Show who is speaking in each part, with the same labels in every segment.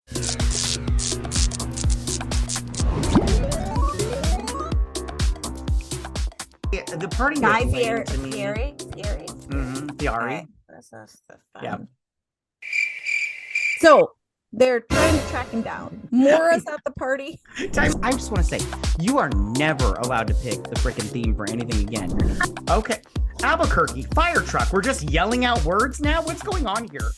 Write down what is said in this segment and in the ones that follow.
Speaker 1: The party
Speaker 2: Guy
Speaker 1: was lame to me.
Speaker 2: Fieri.
Speaker 1: Fieri.
Speaker 2: That's the fun.
Speaker 1: Yeah.
Speaker 2: So they're trying to track him down. Mora's at the party.
Speaker 1: I just want to say, you are never allowed to pick the freaking theme for anything again. Okay. Albuquerque, fire truck. We're just yelling out words now? What's going on here?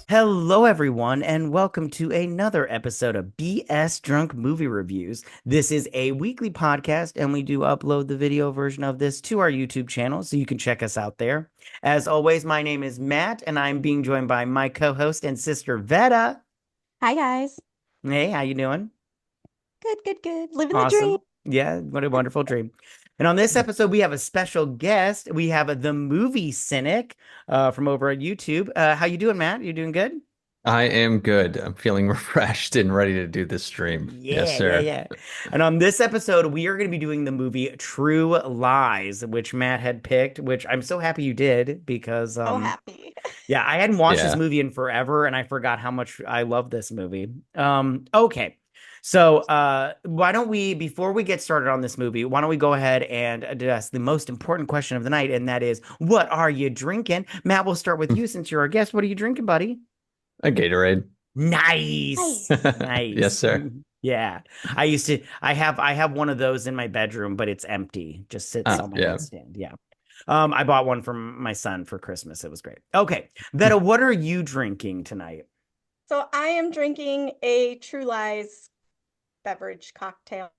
Speaker 1: Hello, everyone, and welcome to another episode of BS Drunk Movie Reviews. This is a weekly podcast, and we do upload the video version of this to our YouTube channel, so you can check us out there. As always, my name is Matt, and I'm being joined by my co-host and sister, Vetta.
Speaker 2: Hi, guys.
Speaker 1: Hey, how you doing?
Speaker 2: Good. Living
Speaker 1: Awesome.
Speaker 2: the dream.
Speaker 1: Yeah, what a wonderful dream. And on this episode, we have a special guest. We have the movie Cynic from over at YouTube. How you doing, Matt? You doing good?
Speaker 3: I am good. I'm feeling refreshed and ready to do this stream. Yes, sir.
Speaker 1: Yeah. And on this episode, we are going to be doing the movie True Lies, which Matt had picked, which I'm so happy you did because
Speaker 2: So happy.
Speaker 1: yeah, I hadn't watched this movie in forever, and I forgot how much I love this movie. Okay. So why don't we, before we get started on this movie, why don't we go ahead and address the most important question of the night, and that is, what are you drinking? Matt, we'll start with you since you're our guest. What are you drinking, buddy?
Speaker 3: A Gatorade.
Speaker 1: Nice. Nice.
Speaker 3: Yes, sir.
Speaker 1: Yeah. I have one of those in my bedroom, but it's empty. Just sits on my nightstand. Yeah. I bought one for my son for Christmas. It was great. Okay. Vetta, what are you drinking tonight?
Speaker 2: So I am drinking a True Lies beverage cocktail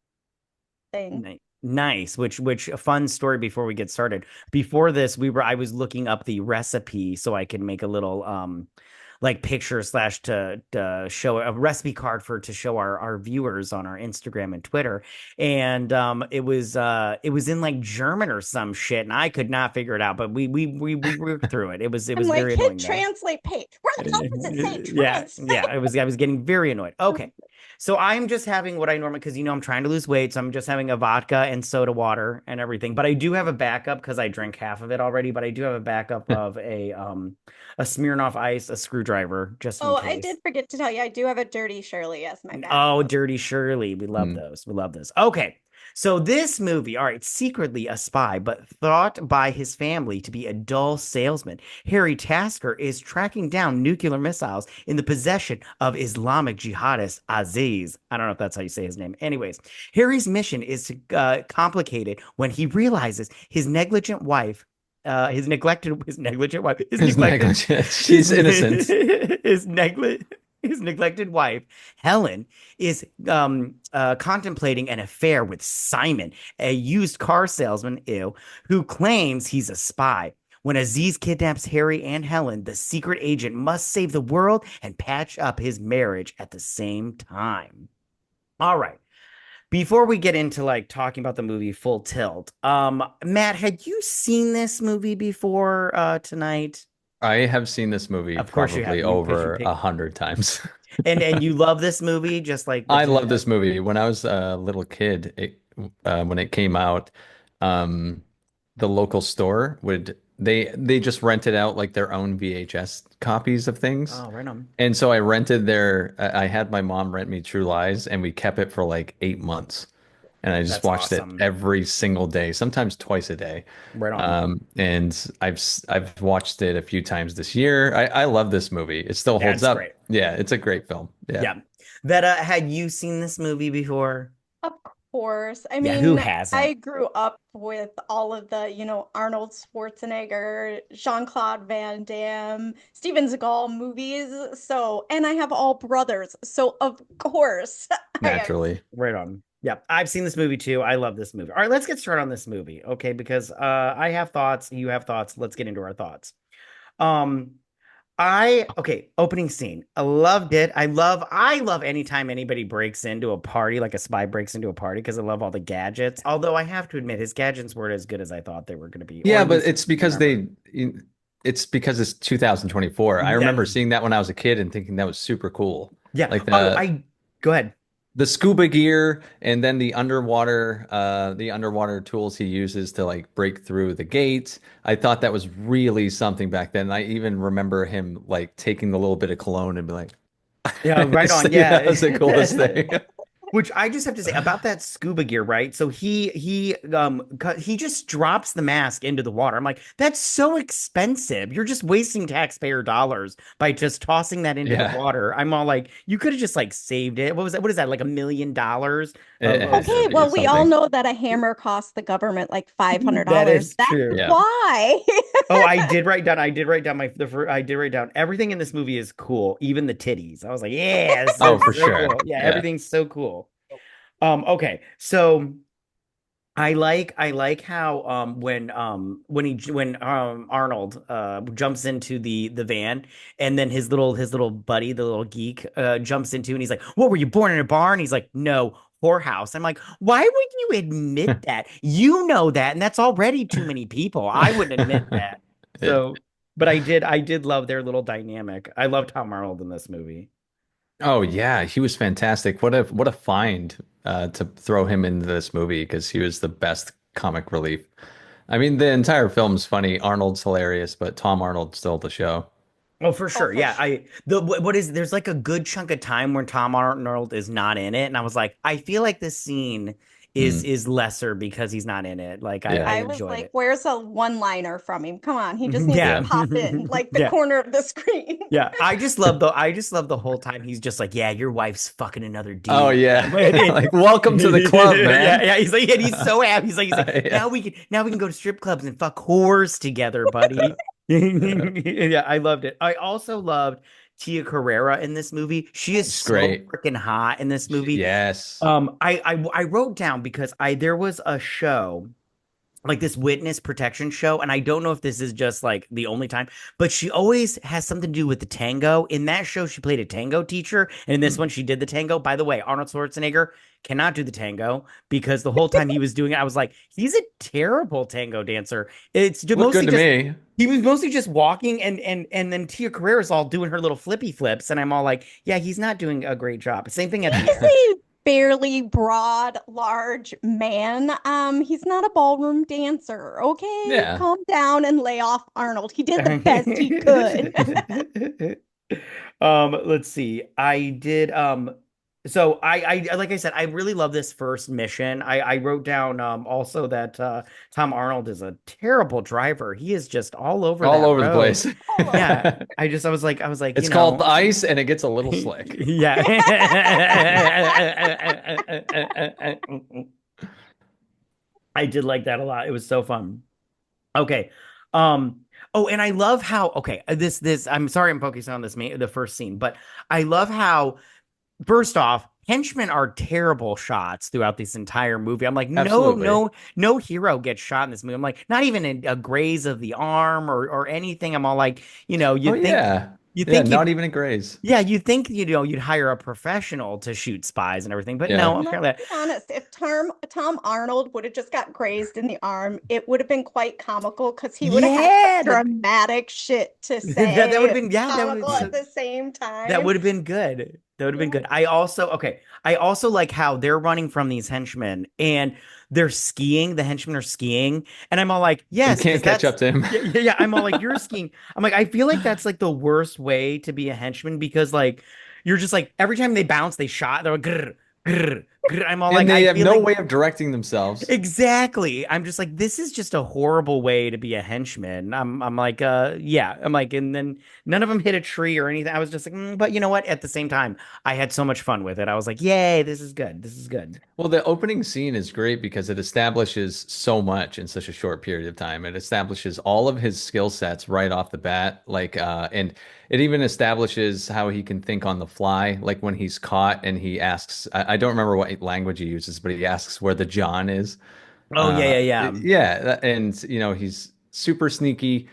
Speaker 2: thing.
Speaker 1: Nice. Which a fun story before we get started. Before this, I was looking up the recipe so I can make a little like picture / to show a recipe card to show our viewers on our Instagram and Twitter. And it was in like German or some shit, and I could not figure it out, but we worked through it. It was very annoying.
Speaker 2: Translate page. Where the hell does it say translate?
Speaker 1: Yeah. I was getting very annoyed. Okay. So I'm just having what I normally, because I'm trying to lose weight, so I'm just having a vodka and soda water and everything. But I do have a backup because I drank half of it already. But I do have a backup of a Smirnoff Ice, a screwdriver, just in case.
Speaker 2: I did forget to tell you, I do have a Dirty Shirley as my backup.
Speaker 1: Oh, Dirty Shirley, we love those. We love those. Okay. So this movie, all right, secretly a spy, but thought by his family to be a dull salesman, Harry Tasker is tracking down nuclear missiles in the possession of Islamic jihadist Aziz. I don't know if that's how you say his name. Anyways, Harry's mission is complicated when he realizes his negligent wife. His neglected wife.
Speaker 3: She's innocent.
Speaker 1: His neglected wife, Helen, is contemplating an affair with Simon, a used car salesman, who claims he's a spy. When Aziz kidnaps Harry and Helen, the secret agent must save the world and patch up his marriage at the same time. All right. Before we get into like talking about the movie full tilt, Matt, had you seen this movie before tonight?
Speaker 3: I have seen this movie probably over 100 times.
Speaker 1: and you love this movie just like
Speaker 3: I love this movie. When I was a little kid, when it came out, the local store they just rented out like their own VHS copies of things.
Speaker 1: Oh, right on.
Speaker 3: And so I had my mom rent me True Lies, and we kept it for like 8 months. And I just watched it every single day, sometimes twice a day.
Speaker 1: Right on.
Speaker 3: And I've watched it a few times this year. I love this movie. It still holds up.
Speaker 1: Great.
Speaker 3: Yeah, it's a great film. Yeah.
Speaker 1: Vetta, had you seen this movie before?
Speaker 2: Of course. I mean,
Speaker 1: who hasn't?
Speaker 2: I grew up with all of the, Arnold Schwarzenegger, Jean-Claude Van Damme, Steven Seagal movies. So, and I have all brothers. So, of course.
Speaker 3: Naturally.
Speaker 1: Right on. Yeah, I've seen this movie too. I love this movie. All right, let's get started on this movie, okay? Because I have thoughts, you have thoughts. Let's get into our thoughts. Opening scene. I loved it. I love anytime anybody breaks into a party, like a spy breaks into a party, because I love all the gadgets. Although I have to admit, his gadgets weren't as good as I thought they were going to be.
Speaker 3: Yeah, but it's because it's 2024. I remember seeing that when I was a kid and thinking that was super cool.
Speaker 1: Yeah.
Speaker 3: Like
Speaker 1: go ahead.
Speaker 3: the scuba gear and then the underwater tools he uses to like break through the gates. I thought that was really something back then. I even remember him like taking the little bit of cologne and be like,
Speaker 1: Yeah, right on.
Speaker 3: that was the coolest
Speaker 1: Yeah.
Speaker 3: thing.
Speaker 1: Which I just have to say about that scuba gear, right? So he just drops the mask into the water. I'm like, that's so expensive. You're just wasting taxpayer dollars by just tossing that into the
Speaker 3: Yeah,
Speaker 1: water. I'm all like, you could have just like saved it. What was that? What is that? Like $1 million
Speaker 3: it
Speaker 1: of
Speaker 3: had to
Speaker 2: Okay,
Speaker 3: be
Speaker 2: well, we all
Speaker 3: something.
Speaker 2: know that a hammer costs the government like
Speaker 1: that
Speaker 2: $500.
Speaker 1: is
Speaker 2: That's
Speaker 1: true.
Speaker 3: Yeah.
Speaker 2: why.
Speaker 1: Oh, I did write down I did write down everything in this movie is cool, even the titties. I was like, yeah, this
Speaker 3: Oh,
Speaker 1: is
Speaker 3: for
Speaker 1: so
Speaker 3: sure.
Speaker 1: cool. Yeah,
Speaker 3: Yeah.
Speaker 1: everything's so cool. Okay, so I like how when Arnold jumps into the van and then his little buddy, the little geek, jumps into and he's like, "What, were you born in a barn?" He's like, "No, whorehouse." I'm like, "Why would you admit that? You know that, and that's already too many people. I wouldn't admit that."
Speaker 3: Yeah.
Speaker 1: So, but I did love their little dynamic. I love Tom Arnold in this movie.
Speaker 3: Oh yeah, he was fantastic. What a find to throw him into this movie because he was the best comic relief. I mean, the entire film's funny. Arnold's hilarious, but Tom Arnold stole the show.
Speaker 1: Oh, for
Speaker 2: Oh,
Speaker 1: sure.
Speaker 2: for
Speaker 1: Yeah.
Speaker 2: sure.
Speaker 1: What is, there's like a good chunk of time when Tom Arnold is not in it. And I was like, I feel like this scene
Speaker 3: Mm,
Speaker 1: is lesser because he's not in it. Like I
Speaker 3: yeah,
Speaker 2: I was
Speaker 1: enjoyed
Speaker 2: like,
Speaker 1: it.
Speaker 2: where's a one-liner from him? Come on, he just needs to
Speaker 1: Yeah.
Speaker 3: yeah,
Speaker 2: pop in like the
Speaker 1: Yeah.
Speaker 2: corner of the screen.
Speaker 1: Yeah. I just love the whole time he's just like, yeah, your wife's fucking another
Speaker 3: oh
Speaker 1: dude.
Speaker 3: yeah.
Speaker 1: And
Speaker 3: Like, welcome to the club,
Speaker 1: yeah,
Speaker 3: man.
Speaker 1: yeah. He's like, and he's so happy. He's like,
Speaker 3: Yeah.
Speaker 1: now we can go to strip clubs and fuck whores together, buddy. Yeah, I loved it. I also loved Tia Carrera in this movie. She is
Speaker 3: It's
Speaker 1: so
Speaker 3: great.
Speaker 1: freaking hot in this movie.
Speaker 3: Yes.
Speaker 1: I wrote down because I there was a show like this witness protection show, and I don't know if this is just like the only time, but she always has something to do with the tango. In that show, she played a tango teacher, and in this
Speaker 3: Mm.
Speaker 1: one, she did the tango. By the way, Arnold Schwarzenegger cannot do the tango because the whole time he was doing it, I was like, he's a terrible tango dancer.
Speaker 3: Looked good to
Speaker 1: Just
Speaker 3: me.
Speaker 1: he was mostly just walking, and then Tia Carrera's all doing her little flippy flips, and I'm all like, yeah, he's not doing a great job. Same thing at the
Speaker 2: He's
Speaker 1: end.
Speaker 2: a fairly broad, large man. He's not a ballroom dancer. Okay,
Speaker 3: Yeah.
Speaker 2: calm down and lay off Arnold. He did the best he could.
Speaker 1: Let's see. I did so I like I said, I really love this first mission. I wrote down also that Tom Arnold is a terrible driver. He is just all over
Speaker 3: All
Speaker 1: that
Speaker 3: over the
Speaker 1: road.
Speaker 3: place.
Speaker 2: All over.
Speaker 1: Yeah, I was like,
Speaker 3: It's called ice and it gets a little slick.
Speaker 1: yeah. I did like that a lot. It was so fun. Okay. Oh, and I love how okay, this I'm sorry I'm focusing on the first scene, but I love how first off, henchmen are terrible shots throughout this entire movie. I'm like,
Speaker 3: Absolutely.
Speaker 1: no hero gets shot in this movie. I'm like, not even a graze of the arm or anything. I'm all like,
Speaker 3: Oh yeah.
Speaker 1: you
Speaker 3: Yeah,
Speaker 1: think
Speaker 3: not
Speaker 1: you'd
Speaker 3: even a graze.
Speaker 1: yeah, you think you'd hire a professional to shoot spies and everything, but
Speaker 3: Yeah.
Speaker 1: no,
Speaker 2: And let's
Speaker 1: apparently
Speaker 2: be honest, if Tom Arnold would have just got grazed in the arm, it would have been quite comical because he would have had some
Speaker 1: yeah,
Speaker 2: dramatic shit to
Speaker 1: that would have
Speaker 2: say,
Speaker 1: been yeah, that would
Speaker 2: comical
Speaker 1: so
Speaker 2: at the same
Speaker 1: that
Speaker 2: time.
Speaker 1: would have been good. That would have been
Speaker 2: Yeah.
Speaker 1: good. I also like how they're running from these henchmen and they're skiing. The henchmen are skiing. And I'm all like,
Speaker 3: And
Speaker 1: yes,
Speaker 3: can't
Speaker 1: because
Speaker 3: catch
Speaker 1: that's
Speaker 3: up to him.
Speaker 1: yeah. I'm all like, you're skiing. I'm like, I feel like that's like the worst way to be a henchman because like you're just like every time they bounce, they shot, they're like grr, grr, grr. I'm all
Speaker 3: And
Speaker 1: like,
Speaker 3: they
Speaker 1: I
Speaker 3: have
Speaker 1: feel
Speaker 3: no
Speaker 1: like
Speaker 3: way of directing themselves.
Speaker 1: exactly. I'm just like, this is just a horrible way to be a henchman. I'm like, yeah. I'm like, and then none of them hit a tree or anything. I was just like, but you know what? At the same time, I had so much fun with it. I was like, yay, this is good. This is good.
Speaker 3: Well, the opening scene is great because it establishes so much in such a short period of time. It establishes all of his skill sets right off the bat. And it even establishes how he can think on the fly. Like when he's caught and he asks, I don't remember what language he uses, but he asks where the John is.
Speaker 1: Oh yeah, yeah, yeah.
Speaker 3: And he's super sneaky,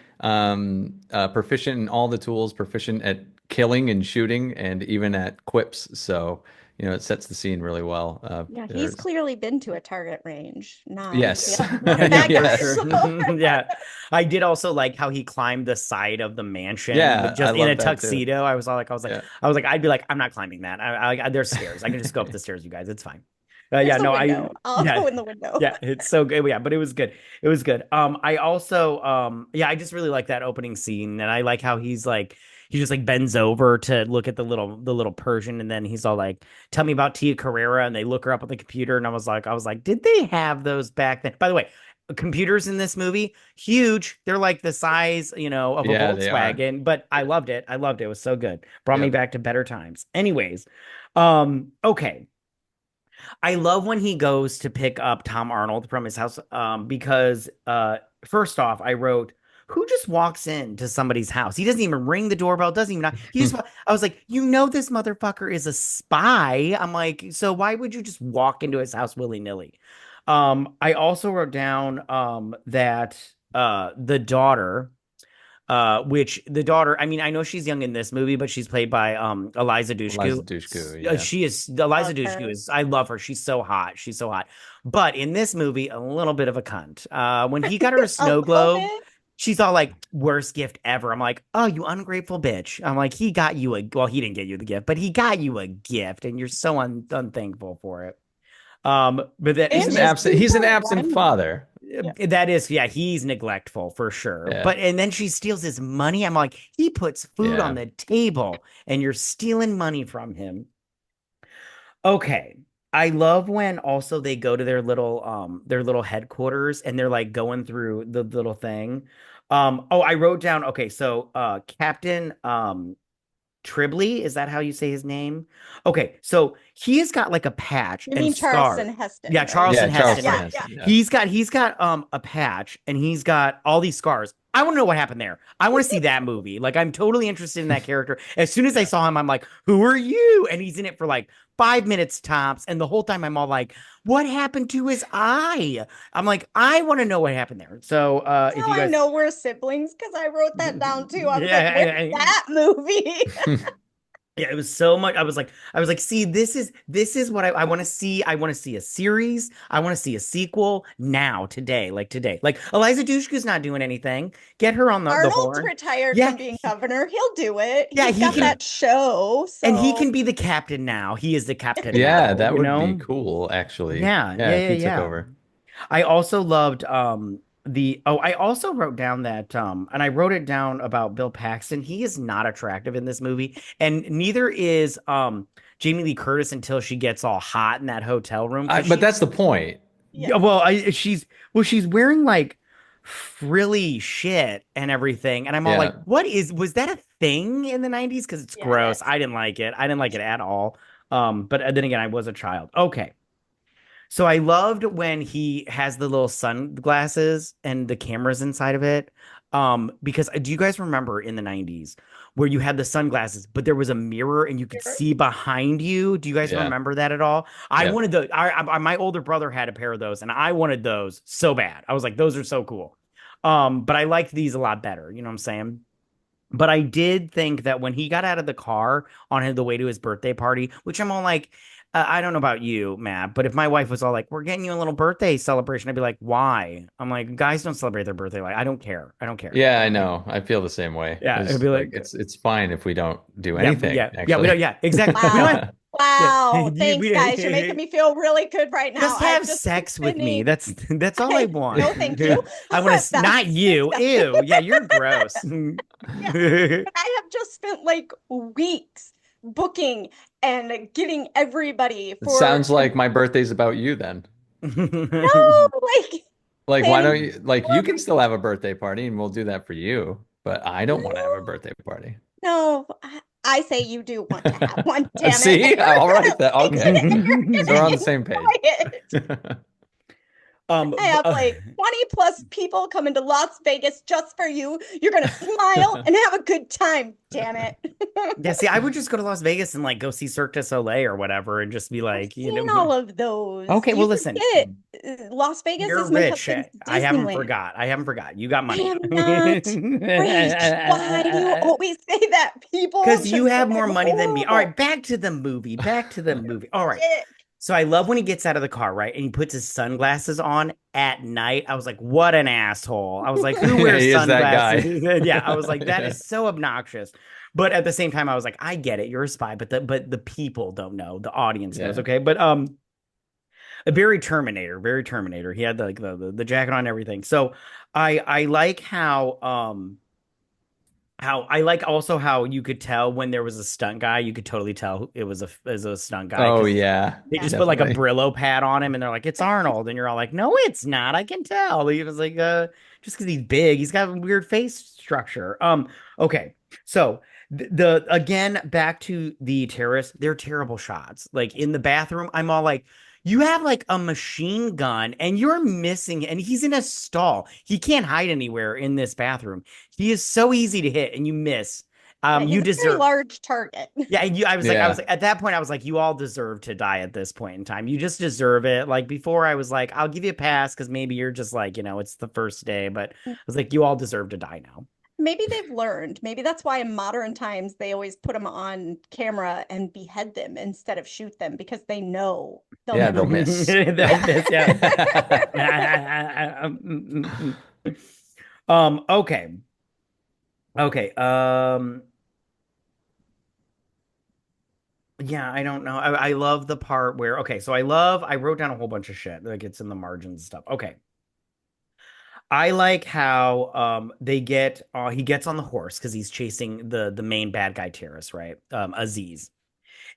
Speaker 3: proficient in all the tools, proficient at killing and shooting, and even at quips. So, it sets the scene really well.
Speaker 2: Yeah, he's clearly been to a target range, not
Speaker 3: Yes,
Speaker 2: the
Speaker 1: Yeah,
Speaker 2: bad
Speaker 1: for
Speaker 2: guys.
Speaker 3: yes.
Speaker 1: sure. Yeah. I did also like how he climbed the side of the mansion with
Speaker 3: Yeah, I
Speaker 1: just in a
Speaker 3: love that too.
Speaker 1: tuxedo.
Speaker 3: Yeah.
Speaker 1: I'd be like, I'm not climbing that. There's stairs. I can just go up the stairs, you guys. It's fine. Yeah,
Speaker 2: There's a
Speaker 1: no,
Speaker 2: window. I'll
Speaker 1: yeah,
Speaker 2: go in the window.
Speaker 1: yeah, it's so good. Yeah, but it was good. It was good. I also, yeah, I just really like that opening scene, and I like how he just like bends over to look at the little Persian, and then he's all like, "Tell me about Tia Carrera," and they look her up on the computer, and I was like, did they have those back then? By the way, computers in this movie huge. They're like the size, of a
Speaker 3: Yeah, they are.
Speaker 1: Volkswagen, but I loved it. I loved it. It was so good. Brought me
Speaker 3: Yep.
Speaker 1: back to better times. Anyways, okay. I love when he goes to pick up Tom Arnold from his house, because first off, I wrote, who just walks into somebody's house? He doesn't even ring the doorbell, doesn't even knock. I was like, this motherfucker is a spy. I'm like, so why would you just walk into his house willy-nilly? I also wrote down that the daughter, which the daughter, I mean, I know she's young in this movie, but she's played by Eliza
Speaker 3: Eliza
Speaker 1: Dushku.
Speaker 3: Dushku, yeah.
Speaker 1: She is Eliza
Speaker 2: Love
Speaker 1: Dushku
Speaker 2: her.
Speaker 1: is, I love her. She's so hot. She's so hot. But in this movie, a little bit of a cunt. When he got her a
Speaker 2: A
Speaker 1: snow
Speaker 2: little
Speaker 1: globe,
Speaker 2: bit.
Speaker 1: she's all like, worst gift ever. I'm like, oh, you ungrateful bitch. I'm like, he got you well, he didn't get you the gift, but he got you a gift, and you're so unthankful for it. But that
Speaker 2: And
Speaker 3: He's an
Speaker 2: she's
Speaker 3: absent he's an
Speaker 2: super
Speaker 3: absent
Speaker 2: whiny.
Speaker 3: father.
Speaker 2: Yeah.
Speaker 1: that is, yeah, he's neglectful for sure.
Speaker 3: Yeah.
Speaker 1: But and then she steals his money. I'm like, he puts food
Speaker 3: Yeah.
Speaker 1: on the table and you're stealing money from him. Okay. I love when also they go to their little headquarters and they're like going through the little thing. Oh, I wrote down, okay, so Captain Tribley, is that how you say his name? Okay, so he has got like a patch
Speaker 2: You
Speaker 1: and
Speaker 2: mean
Speaker 1: scar.
Speaker 2: Charleston Heston,
Speaker 1: Yeah,
Speaker 2: right?
Speaker 1: Charleston
Speaker 3: Yeah,
Speaker 1: Heston,
Speaker 3: Charleston
Speaker 1: right?
Speaker 2: Yeah,
Speaker 3: Heston.
Speaker 2: yeah.
Speaker 3: Yeah.
Speaker 1: He's got a patch and he's got all these scars. I want to know what happened there. I want to see that movie. Like, I'm totally interested in that character. As soon as I
Speaker 3: Yeah.
Speaker 1: saw him, I'm like, who are you? And he's in it for like 5 minutes tops. And the whole time I'm all like, what happened to his eye? I'm like, I want to know what happened there. So if
Speaker 2: Now
Speaker 1: you
Speaker 2: I
Speaker 1: guys
Speaker 2: know we're siblings because I wrote that down too. I was like,
Speaker 1: yeah,
Speaker 2: where's that movie?
Speaker 1: yeah, it was so much. I was like, see, this is what I want to see. I want to see a series. I want to see a sequel now, today, like today. Like Eliza Dushku's not doing anything. Get her on the
Speaker 2: Arnold's
Speaker 1: horn.
Speaker 2: retired
Speaker 1: Yeah,
Speaker 2: from being governor. He'll do it.
Speaker 1: yeah,
Speaker 2: He's
Speaker 1: he
Speaker 2: got
Speaker 1: can,
Speaker 3: Yeah.
Speaker 2: that show.
Speaker 1: and he
Speaker 2: So
Speaker 1: can be the captain now. He is the captain
Speaker 3: Yeah,
Speaker 1: now,
Speaker 3: that
Speaker 1: you
Speaker 3: would be
Speaker 1: know?
Speaker 3: cool, actually.
Speaker 1: Yeah,
Speaker 3: Yeah,
Speaker 1: yeah,
Speaker 3: if
Speaker 1: yeah,
Speaker 3: he took
Speaker 1: yeah.
Speaker 3: over.
Speaker 1: I also loved I also wrote down that and I wrote it down about Bill Paxton. He is not attractive in this movie, and neither is Jamie Lee Curtis until she gets all hot in that hotel room because
Speaker 3: But that's the point.
Speaker 2: yeah,
Speaker 1: well, she's wearing like frilly shit and everything, and I'm all like,
Speaker 3: Yeah.
Speaker 1: was that a thing in the 90s? Because it's gross.
Speaker 2: yes.
Speaker 1: I didn't like it. I didn't like it at all. But then again, I was a child. Okay. So I loved when he has the little sunglasses and the cameras inside of it. Because do you guys remember in the 90s where you had the sunglasses, but there was a mirror and you could see behind you? Do you guys
Speaker 3: Yeah.
Speaker 1: remember that at all? I
Speaker 3: Yeah.
Speaker 1: wanted my older brother had a pair of those and I wanted those so bad. I was like, those are so cool. But I liked these a lot better. You know what I'm saying? But I did think that when he got out of the car on the way to his birthday party, which I'm all like, I don't know about you, Matt, but if my wife was all like, "We're getting you a little birthday celebration," I'd be like, "Why?" I'm like, "Guys don't celebrate their birthday. Like, I don't care. I don't care."
Speaker 3: Yeah, I know. I feel the same way.
Speaker 1: Yeah, it'd
Speaker 3: It's
Speaker 1: be
Speaker 3: like
Speaker 1: like,
Speaker 3: it's fine if we don't do
Speaker 1: yeah,
Speaker 3: anything,
Speaker 1: yeah. We
Speaker 3: actually.
Speaker 1: don't. Yeah, exactly. We don't have.
Speaker 2: Wow. Wow.
Speaker 1: Yeah,
Speaker 2: Thanks, guys. You're making me feel really good right now.
Speaker 1: just
Speaker 2: I've
Speaker 1: have
Speaker 2: just
Speaker 1: sex
Speaker 2: been
Speaker 1: with me.
Speaker 2: spending-
Speaker 1: That's all I want.
Speaker 2: No, thank you.
Speaker 1: I want to.
Speaker 2: That's
Speaker 1: Not you.
Speaker 2: disgusting.
Speaker 1: Ew. Yeah, you're gross.
Speaker 2: I have just spent like weeks booking and getting everybody
Speaker 3: It
Speaker 2: for
Speaker 3: sounds like my birthday's about you then.
Speaker 2: no, like
Speaker 3: Like, why don't
Speaker 2: planning.
Speaker 3: you like you can still have a birthday party and we'll do that for you, but I don't want to have a
Speaker 2: No,
Speaker 3: birthday party.
Speaker 2: no. I say you do want to have one, damn it.
Speaker 3: See?
Speaker 2: And you're
Speaker 3: All right
Speaker 2: gonna
Speaker 3: then.
Speaker 2: fix
Speaker 3: Okay.
Speaker 2: it and you're
Speaker 3: So we're
Speaker 2: gonna
Speaker 3: on the same page.
Speaker 2: enjoy it. I have like 20 plus people coming to Las Vegas just for you. You're gonna smile and have a good time, damn it.
Speaker 1: yeah, see, I would just go to Las Vegas and like go see Cirque du Soleil or whatever and just be
Speaker 2: I've
Speaker 1: like,
Speaker 2: seen all of those.
Speaker 1: okay, well,
Speaker 2: You
Speaker 1: listen,
Speaker 2: forget, Las Vegas
Speaker 1: you're
Speaker 2: is my
Speaker 1: rich.
Speaker 2: husband's
Speaker 1: I haven't
Speaker 2: Disneyland.
Speaker 1: forgot. I haven't forgot. You got
Speaker 2: I
Speaker 1: money.
Speaker 2: am not rich. Why do you always say that? People
Speaker 1: Because you
Speaker 2: just
Speaker 1: have
Speaker 2: say
Speaker 1: more
Speaker 2: I'm
Speaker 1: money than me. All
Speaker 2: horrible.
Speaker 1: right, back to the movie. Back to the movie. All right.
Speaker 2: Shit.
Speaker 1: So I love when he gets out of the car, right? And he puts his sunglasses on at night. I was like, what an asshole. I was like, who wears
Speaker 3: He is that guy.
Speaker 1: sunglasses? Yeah, I was like, that
Speaker 3: Yeah.
Speaker 1: is so obnoxious. But at the same time, I was like, I get it. You're a spy, but the people don't know. The audience knows,
Speaker 3: Yeah.
Speaker 1: okay? But a very Terminator, very Terminator. He had like the jacket on and everything. So I like how I like also how you could tell when there was a stunt guy, you could totally tell it was a stunt guy
Speaker 3: Oh
Speaker 1: because
Speaker 3: yeah,
Speaker 1: they
Speaker 2: Yeah.
Speaker 1: just put like a
Speaker 3: definitely.
Speaker 1: Brillo pad on him and they're like, it's Arnold. And you're all like, no, it's not. I can tell. He was like, just because he's big, he's got a weird face structure. Okay. So the again, back to the terrorists, they're terrible shots. Like in the bathroom, I'm all like, you have like a machine gun and you're missing, and he's in a stall. He can't hide anywhere in this bathroom. He is so easy to hit and you miss.
Speaker 2: Yeah,
Speaker 1: You
Speaker 2: he's a very
Speaker 1: deserve.
Speaker 2: large target.
Speaker 1: Yeah, and I was
Speaker 3: Yeah.
Speaker 1: like, at that point, I was like, you all deserve to die at this point in time. You just deserve it. Like before, I was like, I'll give you a pass because maybe you're just like, it's the first day. But I was like, you all deserve to die now.
Speaker 2: Maybe they've learned. Maybe that's why in modern times they always put them on camera and behead them instead of shoot them because they know they'll
Speaker 3: Yeah,
Speaker 2: never
Speaker 3: they'll
Speaker 2: win.
Speaker 3: miss.
Speaker 1: They'll miss, yeah. Okay. Okay. Yeah, I don't know. I love the part where, okay, so I wrote down a whole bunch of shit. Like it's in the margins and stuff. Okay. I like how he gets on the horse because he's chasing the main bad guy terrorist, right? Aziz.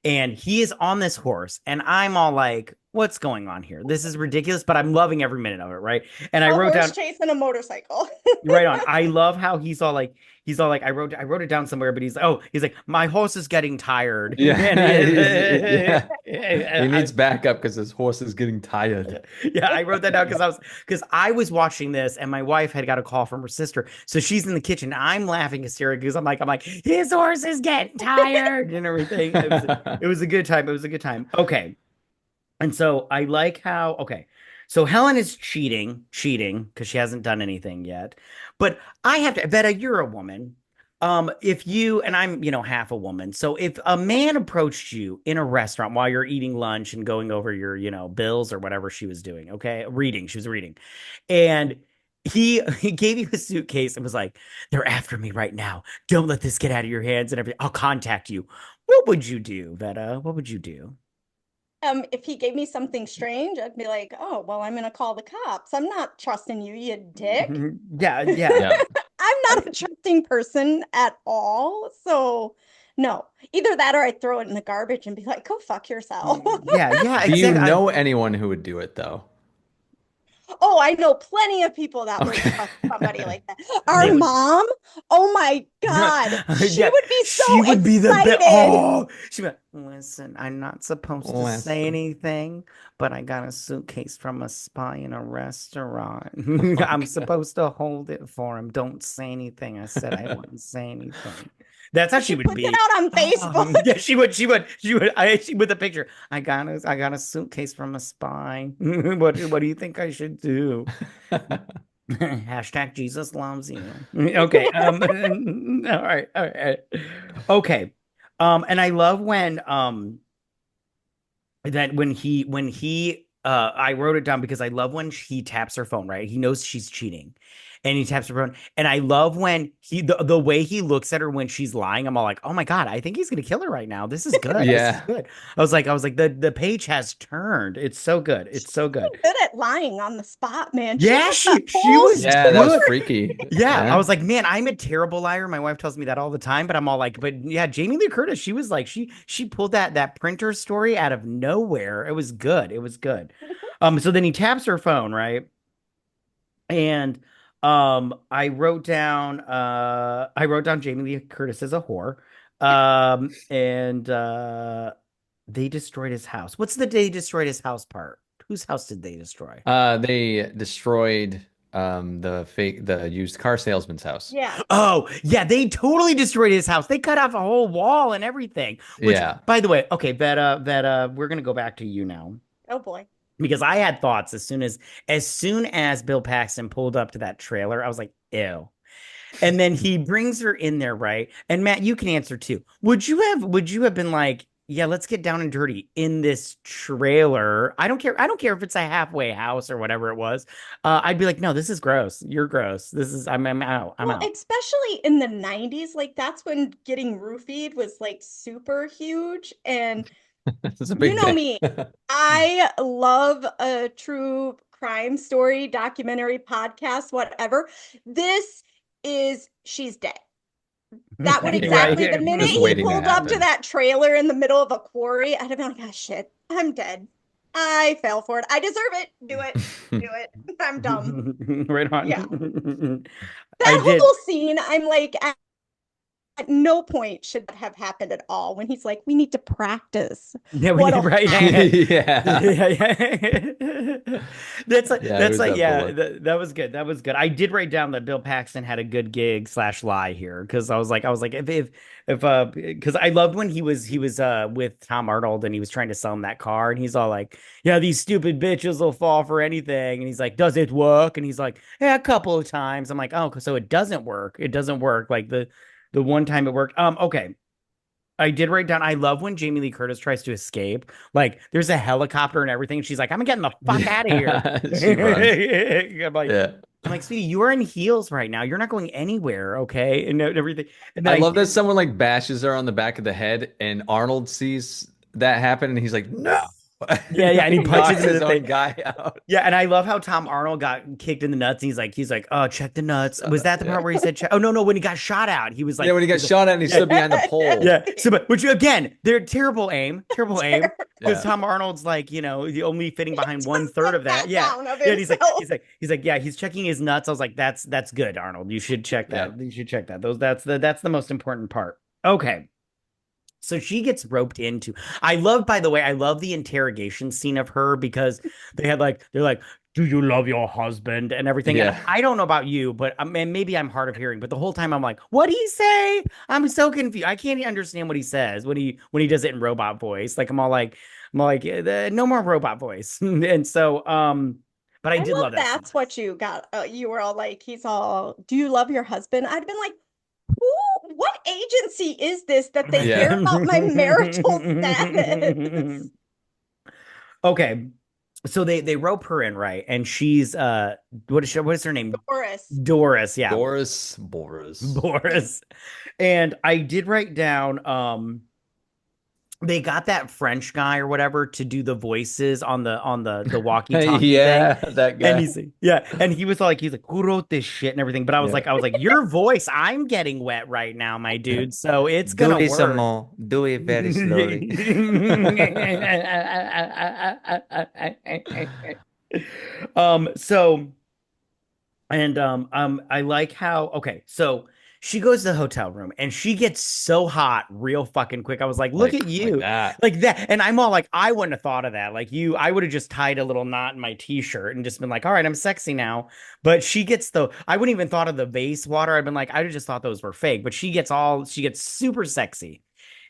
Speaker 1: And he is on this horse, and I'm all like, what's going on here? This is ridiculous, but I'm loving every minute of it, right? And I
Speaker 2: A
Speaker 1: wrote
Speaker 2: horse
Speaker 1: down
Speaker 2: chasing a motorcycle.
Speaker 1: right on. I love how he's all like I wrote it down somewhere, but he's like, my horse is getting tired. And
Speaker 3: Yeah, yeah. He
Speaker 1: I,
Speaker 3: needs backup because his horse is getting tired.
Speaker 1: yeah, I wrote that down because I was watching this and my wife had got a call from her sister. So she's in the kitchen. I'm laughing hysterically because I'm like, his horse is getting tired and everything. It was a good time. It was a good time. Okay. And so I like how, okay. So Helen is cheating because she hasn't done anything yet. But I have to, Vetta, you're a woman. If you, and I'm, half a woman. So if a man approached you in a restaurant while you're eating lunch and going over your, bills or whatever she was doing, okay, she was reading, and he gave you a suitcase and was like, they're after me right now. Don't let this get out of your hands and everything. I'll contact you. What would you do, Vetta? What would you do?
Speaker 2: If he gave me something strange, I'd be like, "Oh, well, I'm gonna call the cops. I'm not trusting you, you dick."
Speaker 1: Yeah, yeah.
Speaker 3: Yeah.
Speaker 2: I'm not a trusting person at all. So, no. Either that or I'd throw it in the garbage and be like, "Go fuck yourself."
Speaker 1: Yeah, yeah,
Speaker 3: Do you
Speaker 1: exactly.
Speaker 3: know anyone who would do it though?
Speaker 2: Oh, I know plenty of people that would
Speaker 3: Okay.
Speaker 2: trust somebody like that.
Speaker 1: They
Speaker 2: Our
Speaker 1: would.
Speaker 2: mom, oh my God, she
Speaker 1: Yeah,
Speaker 2: would be
Speaker 1: she
Speaker 2: so
Speaker 1: would be the best.
Speaker 2: excited.
Speaker 1: Oh, she would. Listen, I'm not supposed to say
Speaker 3: Listen.
Speaker 1: anything, but I got a suitcase from a spy in a restaurant. I'm
Speaker 3: Okay.
Speaker 1: supposed to hold it for him. Don't say anything. I said I wouldn't say anything. That's how she
Speaker 2: She
Speaker 1: would
Speaker 2: puts it
Speaker 1: be.
Speaker 2: out on Facebook.
Speaker 1: Yeah, she would. With a picture. I got a suitcase from a spy. What do you think I should do? Hashtag Jesus loves you. Okay. All right. All right. Okay. And I love when I wrote it down because I love when he taps her phone, right? He knows she's cheating. And he taps her phone. And I love when the way he looks at her when she's lying. I'm all like, oh my God, I think he's gonna kill her right now. This is good. This is
Speaker 3: Yeah.
Speaker 1: good. I was like, the page has turned. It's so good. It's so good.
Speaker 2: Good at lying on the spot, man. She
Speaker 1: Yeah,
Speaker 2: has that
Speaker 1: she
Speaker 2: whole
Speaker 1: was
Speaker 3: Yeah, that was
Speaker 1: good.
Speaker 3: freaky.
Speaker 1: Yeah, I
Speaker 3: Yeah.
Speaker 1: was like, man, I'm a terrible liar. My wife tells me that all the time, but I'm all like, but yeah, Jamie Lee Curtis, she was like, she pulled that printer story out of nowhere. It was good. It was good. So then he taps her phone, right? And I wrote down Jamie Lee Curtis as a whore. And they destroyed his house. What's the they destroyed his house part? Whose house did they destroy?
Speaker 3: They destroyed the used car salesman's house.
Speaker 2: Yeah.
Speaker 1: Oh, yeah, they totally destroyed his house. They cut off a whole wall and everything. Which,
Speaker 3: Yeah.
Speaker 1: by the way, okay, Vetta, we're gonna go back to you now
Speaker 2: Oh boy.
Speaker 1: because I had thoughts as soon as Bill Paxton pulled up to that trailer, I was like, ew. And then he brings her in there, right? And Matt, you can answer too. Would you have been like, yeah, let's get down and dirty in this trailer. I don't care if it's a halfway house or whatever it was. I'd be like, no, this is gross. You're gross. This is I'm out. I'm
Speaker 2: Well,
Speaker 1: out.
Speaker 2: especially in the 90s, like that's when getting roofied was like super huge. And
Speaker 3: It's a
Speaker 2: you
Speaker 3: big
Speaker 2: know
Speaker 3: day.
Speaker 2: me, I love a true crime story, documentary, podcast, whatever. This is she's dead. That would
Speaker 3: Yeah,
Speaker 2: exactly the minute
Speaker 3: just
Speaker 2: he
Speaker 3: waiting to
Speaker 2: pulled up to
Speaker 3: happen.
Speaker 2: that trailer in the middle of a quarry, I'd have been like, oh shit, I'm dead. I fell for it. I deserve it. Do it. Do it. I'm dumb.
Speaker 1: Right
Speaker 2: Yeah.
Speaker 1: on. I
Speaker 2: That
Speaker 1: did.
Speaker 2: whole scene, I'm like, at no point should that have happened at all when he's like, we need to practice
Speaker 1: Yeah, we
Speaker 2: what'll
Speaker 1: right.
Speaker 2: happen.
Speaker 3: Yeah.
Speaker 1: Yeah, yeah.
Speaker 3: Yeah, there
Speaker 1: That's
Speaker 3: was
Speaker 1: like
Speaker 3: that
Speaker 1: yeah,
Speaker 3: bullet.
Speaker 1: that was good. That was good. I did write down that Bill Paxton had a good gig slash lie here because I was like if because I loved when he was with Tom Arnold and he was trying to sell him that car and he's all like, yeah, these stupid bitches will fall for anything and he's like, does it work? And he's like, yeah, a couple of times. I'm like, oh, so it doesn't work. It doesn't work like the one time it worked. Okay. I did write down. I love when Jamie Lee Curtis tries to escape. Like, there's a helicopter and everything. She's like, "I'm getting the fuck out of here."
Speaker 3: Yeah, she runs.
Speaker 1: I'm like,
Speaker 3: Yeah.
Speaker 1: I'm like, sweetie, you are in heels right now. You're not going anywhere, okay? And everything. And then
Speaker 3: I
Speaker 1: I
Speaker 3: love that
Speaker 1: did.
Speaker 3: someone like bashes her on the back of the head and Arnold sees that happen and he's like, no.
Speaker 1: Yeah, yeah, and he
Speaker 3: He
Speaker 1: punches
Speaker 3: knocks
Speaker 1: into
Speaker 3: his
Speaker 1: the
Speaker 3: own
Speaker 1: thing.
Speaker 3: guy out.
Speaker 1: Yeah, and I love how Tom Arnold got kicked in the nuts. And he's like, oh, check the nuts. Was that the
Speaker 3: Yeah.
Speaker 1: part where he said, check? Oh no, no, when he got shot out,
Speaker 3: Yeah, when he got
Speaker 1: he's like,
Speaker 3: shot at and he
Speaker 1: yeah,
Speaker 3: stood behind the pole.
Speaker 1: yeah. So, but which again, they're terrible aim, because
Speaker 3: Yeah.
Speaker 1: Tom Arnold's like, the only fitting
Speaker 2: He
Speaker 1: behind one
Speaker 2: just
Speaker 1: third
Speaker 2: like
Speaker 1: of that.
Speaker 2: got
Speaker 1: Yeah,
Speaker 2: down of
Speaker 1: yeah. And
Speaker 2: himself.
Speaker 1: yeah, he's checking his nuts. I was like, that's good, Arnold. You should check
Speaker 3: Yeah.
Speaker 1: that. You should check that. That's the most important part. Okay. So she gets roped into. By the way, I love the interrogation scene of her because they're like, do you love your husband and everything? And
Speaker 3: Yeah.
Speaker 1: I don't know about you, but and maybe I'm hard of hearing, but the whole time I'm like, what did he say? I'm so confused. I can't understand what he says when he does it in robot voice. Like I'm all like, no more robot voice. And so, but I
Speaker 2: I
Speaker 1: did
Speaker 2: love
Speaker 1: love that scene.
Speaker 2: that's what you got. You were all like, he's all, do you love your husband? I'd been like, who, what agency is this that they
Speaker 3: Yeah.
Speaker 2: care about my marital status?
Speaker 1: Okay. So they rope her in, right? And she's what is her name?
Speaker 2: Doris.
Speaker 1: Doris, yeah.
Speaker 3: Boris.
Speaker 1: Boris. And I did write down they got that French guy or whatever to do the voices on the walkie-talkie thing.
Speaker 3: Yeah, that
Speaker 1: And
Speaker 3: guy.
Speaker 1: he's like, who wrote this shit and everything? But
Speaker 3: Yeah.
Speaker 1: I was like, your voice, I'm getting wet right now, my dude. So it's gonna work.
Speaker 3: More. Do it very slowly.
Speaker 1: So I like how so she goes to the hotel room and she gets so hot real fucking quick. I was like, look at
Speaker 3: Like
Speaker 1: you.
Speaker 3: that.
Speaker 1: Like that. And I'm all like, I wouldn't have thought of that. Like I would have just tied a little knot in my t-shirt and just been like, all right, I'm sexy now. But I wouldn't even thought of the vase water. I've been like, I would have just thought those were fake. But she gets super sexy.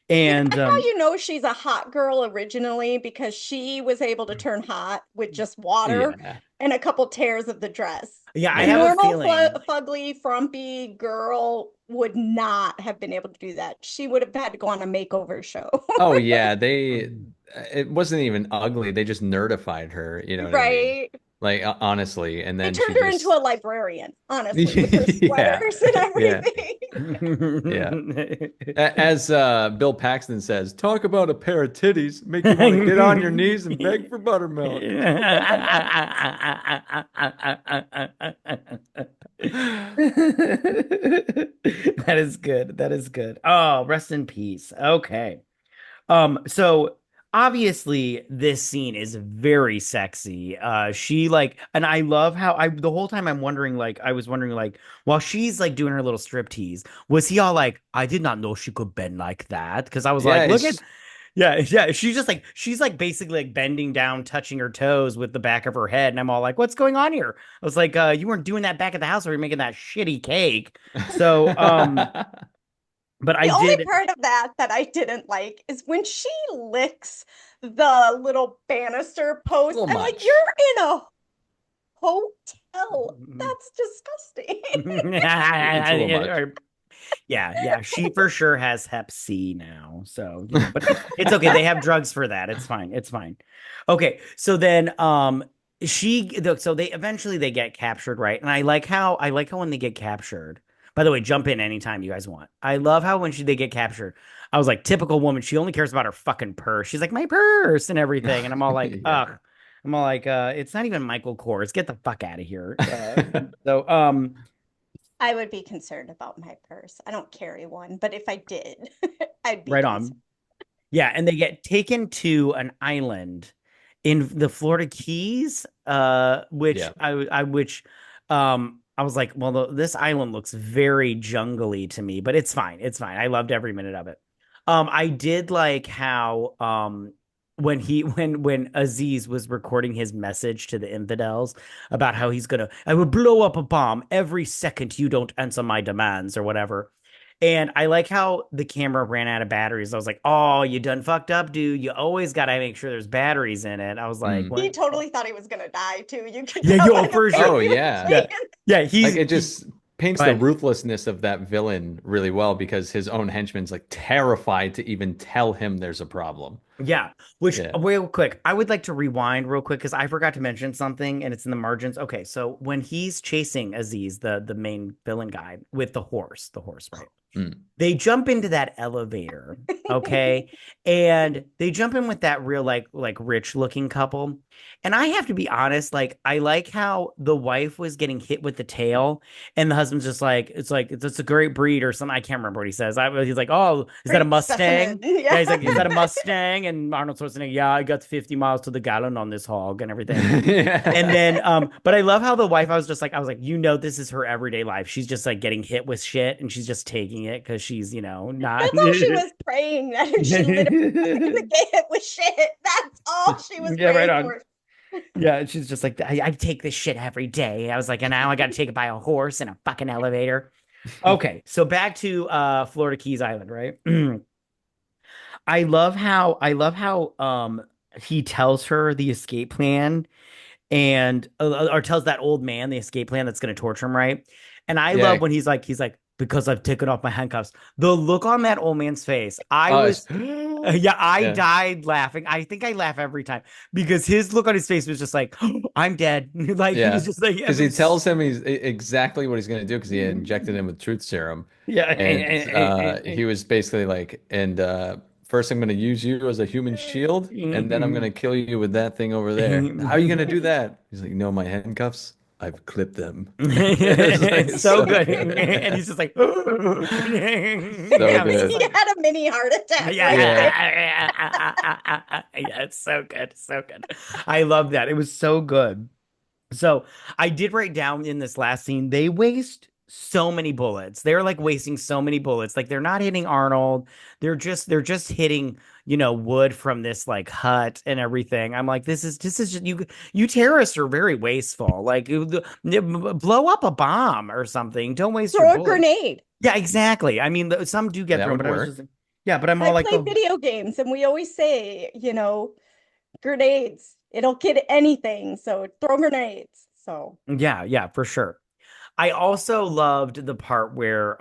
Speaker 1: And
Speaker 2: How you know she's a hot girl originally because she was able to turn hot with just water
Speaker 3: Yeah.
Speaker 2: and a couple tears of the dress.
Speaker 1: yeah, I
Speaker 2: A
Speaker 3: Yeah.
Speaker 1: have a
Speaker 2: normal
Speaker 1: feeling.
Speaker 2: fugly, frumpy girl would not have been able to do that. She would have had to go on a makeover show.
Speaker 3: Oh yeah, it wasn't even ugly. They just nerdified her, you know what I mean?
Speaker 2: Right?
Speaker 3: Like honestly, and
Speaker 2: They
Speaker 3: then she
Speaker 2: turned her into
Speaker 3: just
Speaker 2: a librarian, honestly, with her
Speaker 3: yeah.
Speaker 2: sweaters and
Speaker 3: Yeah.
Speaker 2: everything.
Speaker 3: Yeah. As Bill Paxton says, talk about a pair of titties, make you want to get on your knees and beg for buttermilk.
Speaker 1: That is good. That is good. Oh, rest in peace. Okay. So obviously this scene is very sexy. She like, and I love how the whole time I was wondering like, while she's like doing her little strip tease, was he all like, I did not know she could bend like that? Because I was
Speaker 3: Yeah,
Speaker 1: like, look at
Speaker 3: it's
Speaker 1: yeah. She's like basically like bending down, touching her toes with the back of her head. And I'm all like, what's going on here? I was like, you weren't doing that back at the house where you're making that shitty cake. So, but I
Speaker 2: The only
Speaker 1: did.
Speaker 2: part of that I didn't like is when she licks the little banister
Speaker 3: a
Speaker 2: post.
Speaker 3: little
Speaker 2: I'm like,
Speaker 3: much.
Speaker 2: you're in a hotel. That's disgusting.
Speaker 3: It's a little much.
Speaker 1: Yeah. She for sure has Hep C now. So, but it's okay. They have drugs for that. It's fine. It's fine. Okay. So then so they eventually they get captured, right? And I like how when they get captured. By the way, jump in anytime you guys want. I love how when they get captured, I was like, typical woman, she only cares about her fucking purse. She's like, my purse and everything. And I'm all like,
Speaker 3: Yeah.
Speaker 1: ugh. I'm all like, it's not even Michael Kors. Get the fuck out of here. So
Speaker 2: I would be concerned about my purse. I don't carry one, but if I did, I'd be
Speaker 1: right
Speaker 2: concerned.
Speaker 1: on. Yeah, and they get taken to an island in the Florida Keys, which
Speaker 3: Yeah.
Speaker 1: I was like, well, this island looks very jungly to me, but it's fine. It's fine. I loved every minute of it. I did like how when Aziz was recording his message to the infidels about how I would blow up a bomb every second you don't answer my demands or whatever. And I like how the camera ran out of batteries. I was like, "Oh, you done fucked up, dude. You always got to make sure there's batteries in it." I was like,
Speaker 3: Mm.
Speaker 2: He
Speaker 1: "What?"
Speaker 2: totally thought he was gonna die too. You could
Speaker 1: Yeah,
Speaker 2: tell
Speaker 1: yo,
Speaker 2: by the
Speaker 1: for
Speaker 2: way
Speaker 1: sure.
Speaker 3: Oh
Speaker 2: he was
Speaker 3: yeah.
Speaker 1: Yeah,
Speaker 2: shaking.
Speaker 1: yeah.
Speaker 3: Like it just paints
Speaker 1: Go
Speaker 3: the
Speaker 1: ahead.
Speaker 3: ruthlessness of that villain really well because his own henchman's like terrified to even tell him there's a problem.
Speaker 1: Yeah, which
Speaker 3: Yeah.
Speaker 1: real quick, I would like to rewind real quick because I forgot to mention something and it's in the margins. Okay, so when he's chasing Aziz, the main villain guy with the horse, right?
Speaker 3: Mm.
Speaker 1: They jump into that elevator, okay? And they jump in with that real like rich looking couple. And I have to be honest, like I like how the wife was getting hit with the tail and the husband's just like it's a great breed or something. I can't remember what he says. He's like, "Oh, is that a
Speaker 2: Great specimen.
Speaker 1: Mustang?" Yeah,
Speaker 2: Yeah.
Speaker 1: he's like, "Is that a
Speaker 3: Mm.
Speaker 1: Mustang?" And Arnold Schwarzenegger, "Yeah, I got 50 miles to the gallon on this hog and everything." And
Speaker 3: Yeah.
Speaker 1: then, but I love how the wife, I was like, this is her everyday life. She's just like getting hit with shit and she's just taking it because she's, not.
Speaker 2: That's all she was praying that she literally wasn't gonna get hit with shit. That's all she was
Speaker 1: Yeah, right
Speaker 2: praying
Speaker 1: on.
Speaker 2: for.
Speaker 1: Yeah, she's just like, I take this shit every day. I was like, and now I got to take it by a horse in a fucking elevator. Okay, so back to Florida Keys Island, right? I love how he tells her the escape plan and or tells that old man the escape plan that's going to torture him, right? And I love
Speaker 3: Yeah.
Speaker 1: when he's like, because I've taken off my handcuffs. The look on that old man's face, I
Speaker 3: Oh,
Speaker 1: was, yeah, I
Speaker 3: yeah.
Speaker 1: died laughing. I think I laugh every time because his look on his face was just like, I'm dead. Like he was
Speaker 3: Yeah.
Speaker 1: just like,
Speaker 3: Because he tells him exactly what he's going to do because he had injected him with truth serum. And
Speaker 1: yeah.
Speaker 3: he was basically like, and first I'm going to use you as a human shield, and then I'm going to kill you with that thing over there. How are you going to do that? He's like, my handcuffs? I've clipped them. It's like
Speaker 1: It's so
Speaker 3: so
Speaker 1: good. And
Speaker 3: good.
Speaker 1: he's just like,
Speaker 3: So
Speaker 1: yeah, it's just
Speaker 3: good.
Speaker 2: He
Speaker 1: like,
Speaker 2: had a mini heart attack right
Speaker 3: Yeah.
Speaker 2: there.
Speaker 1: yeah. Yeah, it's so good. So good. I love that. It was so good. So I did write down in this last scene, they waste so many bullets. They're like wasting so many bullets. Like they're not hitting Arnold. They're just hitting, wood from this like hut and everything. I'm like, this is just, you terrorists are very wasteful. Like blow up a bomb or something. Don't waste your
Speaker 2: Throw a
Speaker 1: bullets.
Speaker 2: grenade.
Speaker 1: Yeah, exactly. I mean, some do get
Speaker 3: That
Speaker 1: thrown,
Speaker 3: would
Speaker 1: but I was
Speaker 3: work.
Speaker 1: just, yeah, but I'm all
Speaker 2: I
Speaker 1: like,
Speaker 2: play
Speaker 1: oh,
Speaker 2: video games and we always say, grenades. It'll get anything. So throw grenades. So
Speaker 1: yeah, for sure. I also loved the part where